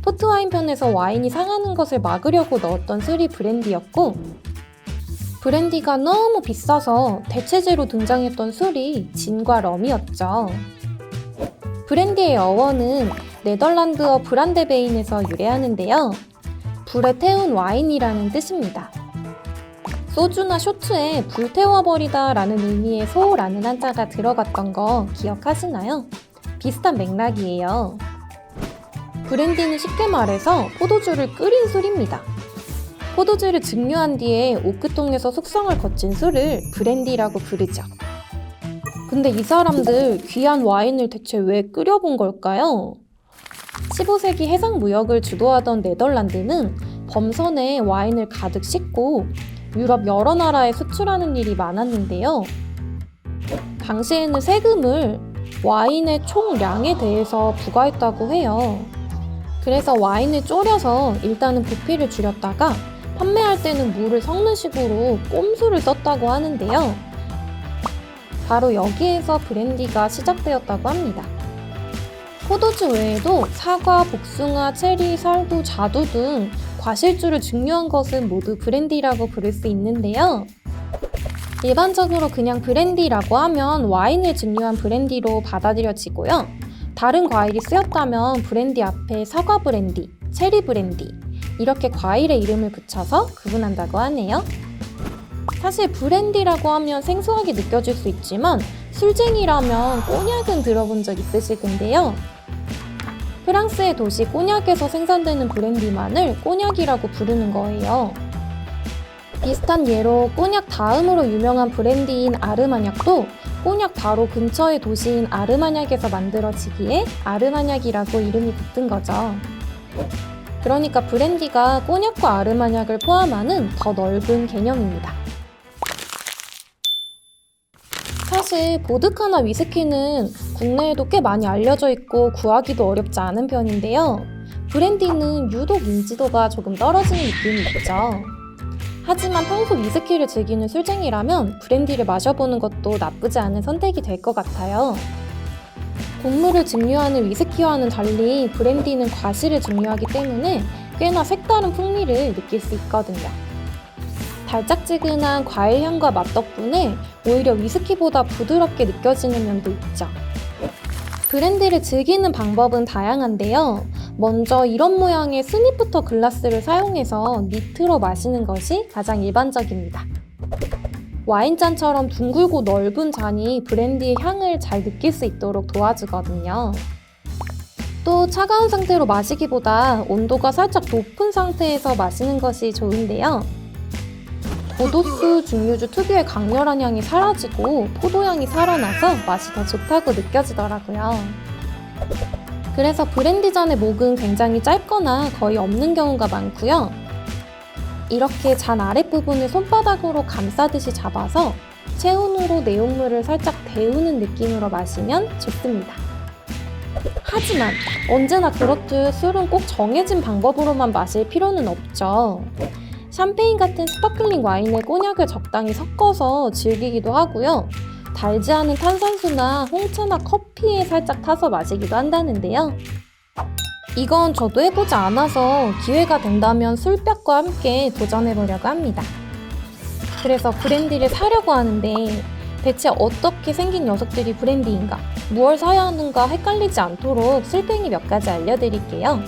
포트와인 편에서 와인이 상하는 것을 막으려고 넣었던 술이 브랜디였고, 브랜디가 너무 비싸서 대체제로 등장했던 술이 진과 럼이었죠. 브랜디의 어원은 네덜란드어 브란데베인에서 유래하는데요. 불에 태운 와인이라는 뜻입니다. 소주나 쇼츠에 불 태워버리다 라는 의미의 소라는 한자가 들어갔던 거 기억하시나요? 비슷한 맥락이에요. 브랜디는 쉽게 말해서 포도주를 끓인 술입니다. 포도주를 증류한 뒤에 오크통에서 숙성을 거친 술을 브랜디라고 부르죠. 근데 이 사람들 귀한 와인을 대체 왜 끓여본 걸까요? 15세기 해상 무역을 주도하던 네덜란드는 범선에 와인을 가득 싣고 유럽 여러 나라에 수출하는 일이 많았는데요. 당시에는 세금을 와인의 총량에 대해서 부과했다고 해요. 그래서 와인을 졸여서 일단은 부피를 줄였다가 판매할 때는 물을 섞는 식으로 꼼수를 썼다고 하는데요. 바로 여기에서 브랜디가 시작되었다고 합니다. 포도주 외에도 사과, 복숭아, 체리, 살구, 자두 등 과실주를 증류한 것은 모두 브랜디라고 부를 수 있는데요. 일반적으로 그냥 브랜디라고 하면 와인을 증류한 브랜디로 받아들여지고요. 다른 과일이 쓰였다면 브랜디 앞에 사과 브랜디, 체리 브랜디 이렇게 과일의 이름을 붙여서 구분한다고 하네요. 사실 브랜디라고 하면 생소하게 느껴질 수 있지만 술쟁이라면 꼬냑은 들어본 적 있으실 텐데요. 프랑스의 도시 꼬냑에서 생산되는 브랜디만을 꼬냑이라고 부르는 거예요. 비슷한 예로 꼬냑 다음으로 유명한 브랜디인 아르마냑도 꼬냑 바로 근처의 도시인 아르마냑에서 만들어지기에 아르마냑이라고 이름이 붙은 거죠. 그러니까 브랜디가 꼬냑과 아르마냑을 포함하는 더 넓은 개념입니다. 사실 보드카나 위스키는 국내에도 꽤 많이 알려져 있고 구하기도 어렵지 않은 편인데요. 브랜디는 유독 인지도가 조금 떨어지는 느낌이 있죠. 하지만 평소 위스키를 즐기는 술쟁이라면 브랜디를 마셔보는 것도 나쁘지 않은 선택이 될 것 같아요. 곡물을 증류하는 위스키와는 달리 브랜디는 과실을 증류하기 때문에 꽤나 색다른 풍미를 느낄 수 있거든요. 달짝지근한 과일향과 맛 덕분에 오히려 위스키보다 부드럽게 느껴지는 면도 있죠. 브랜디를 즐기는 방법은 다양한데요. 먼저 이런 모양의 스니프터 글라스를 사용해서 니트로 마시는 것이 가장 일반적입니다. 와인잔처럼 둥글고 넓은 잔이 브랜디의 향을 잘 느낄 수 있도록 도와주거든요. 또 차가운 상태로 마시기보다 온도가 살짝 높은 상태에서 마시는 것이 좋은데요. 고도수 증류주 특유의 강렬한 향이 사라지고 포도향이 살아나서 맛이 더 좋다고 느껴지더라고요. 그래서 브랜디 잔의 목은 굉장히 짧거나 거의 없는 경우가 많고요. 이렇게 잔 아랫부분을 손바닥으로 감싸듯이 잡아서 체온으로 내용물을 살짝 데우는 느낌으로 마시면 좋습니다. 하지만 언제나 그렇듯 술은 꼭 정해진 방법으로만 마실 필요는 없죠. 샴페인 같은 스파클링 와인에 꼬냑을 적당히 섞어서 즐기기도 하고요. 달지 않은 탄산수나 홍차나 커피에 살짝 타서 마시기도 한다는데요. 이건 저도 해보지 않아서 기회가 된다면 술벽과 함께 도전해보려고 합니다. 그래서 브랜디를 사려고 하는데 대체 어떻게 생긴 녀석들이 브랜디인가, 무얼 사야 하는가 헷갈리지 않도록 술팽이 몇 가지 알려드릴게요.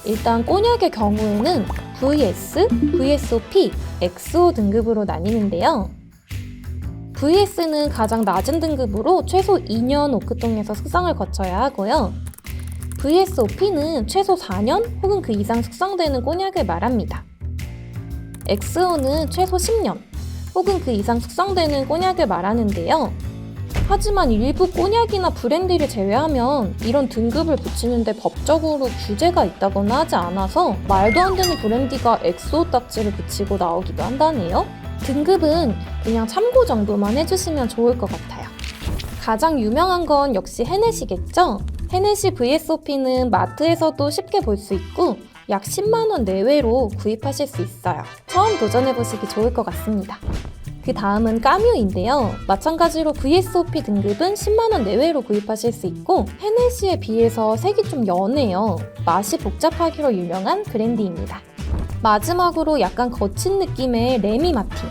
일단 꼬냑의 경우에는 VS, VSOP, XO 등급으로 나뉘는데요. VS는 가장 낮은 등급으로 최소 2년 오크통에서 숙성을 거쳐야 하고요. VSOP는 최소 4년 혹은 그 이상 숙성되는 꼬냑을 말합니다. XO는 최소 10년 혹은 그 이상 숙성되는 꼬냑을 말하는데요. 하지만 일부 꼬냑이나 브랜디를 제외하면 이런 등급을 붙이는데 법적으로 규제가 있다거나 하지 않아서 말도 안 되는 브랜디가 XO 딱지를 붙이고 나오기도 한다네요. 등급은 그냥 참고 정도만 해주시면 좋을 것 같아요. 가장 유명한 건 역시 헤넷이겠죠? 헤넷이 VSOP는 마트에서도 쉽게 볼 수 있고 약 10만원 내외로 구입하실 수 있어요. 처음 도전해보시기 좋을 것 같습니다. 그 다음은 까뮤인데요. 마찬가지로 VSOP 등급은 10만원 내외로 구입하실 수 있고 헤네시에 비해서 색이 좀 연해요. 맛이 복잡하기로 유명한 브랜디입니다. 마지막으로 약간 거친 느낌의 레미 마틴.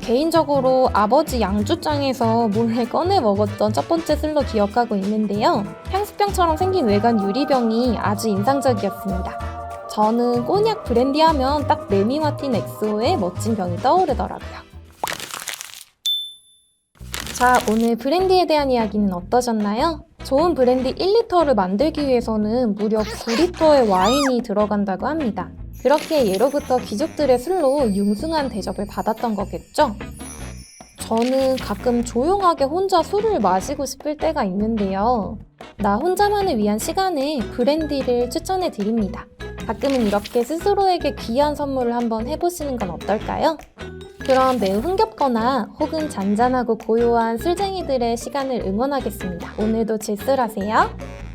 개인적으로 아버지 양주장에서 몰래 꺼내 먹었던 첫 번째 술로 기억하고 있는데요. 향수병처럼 생긴 외관 유리병이 아주 인상적이었습니다. 저는 꼬냑 브랜디 하면 딱 레미 마틴 엑소의 멋진 병이 떠오르더라고요. 자, 오늘 브랜디에 대한 이야기는 어떠셨나요? 좋은 브랜디 1리터를 만들기 위해서는 무려 9리터의 와인이 들어간다고 합니다. 그렇게 예로부터 귀족들의 술로 융숭한 대접을 받았던 거겠죠? 저는 가끔 조용하게 혼자 술을 마시고 싶을 때가 있는데요. 나 혼자만을 위한 시간에 브랜디를 추천해 드립니다. 가끔은 이렇게 스스로에게 귀한 선물을 한번 해보시는 건 어떨까요? 그럼 매우 흥겹거나 혹은 잔잔하고 고요한 술쟁이들의 시간을 응원하겠습니다. 오늘도 질술하세요.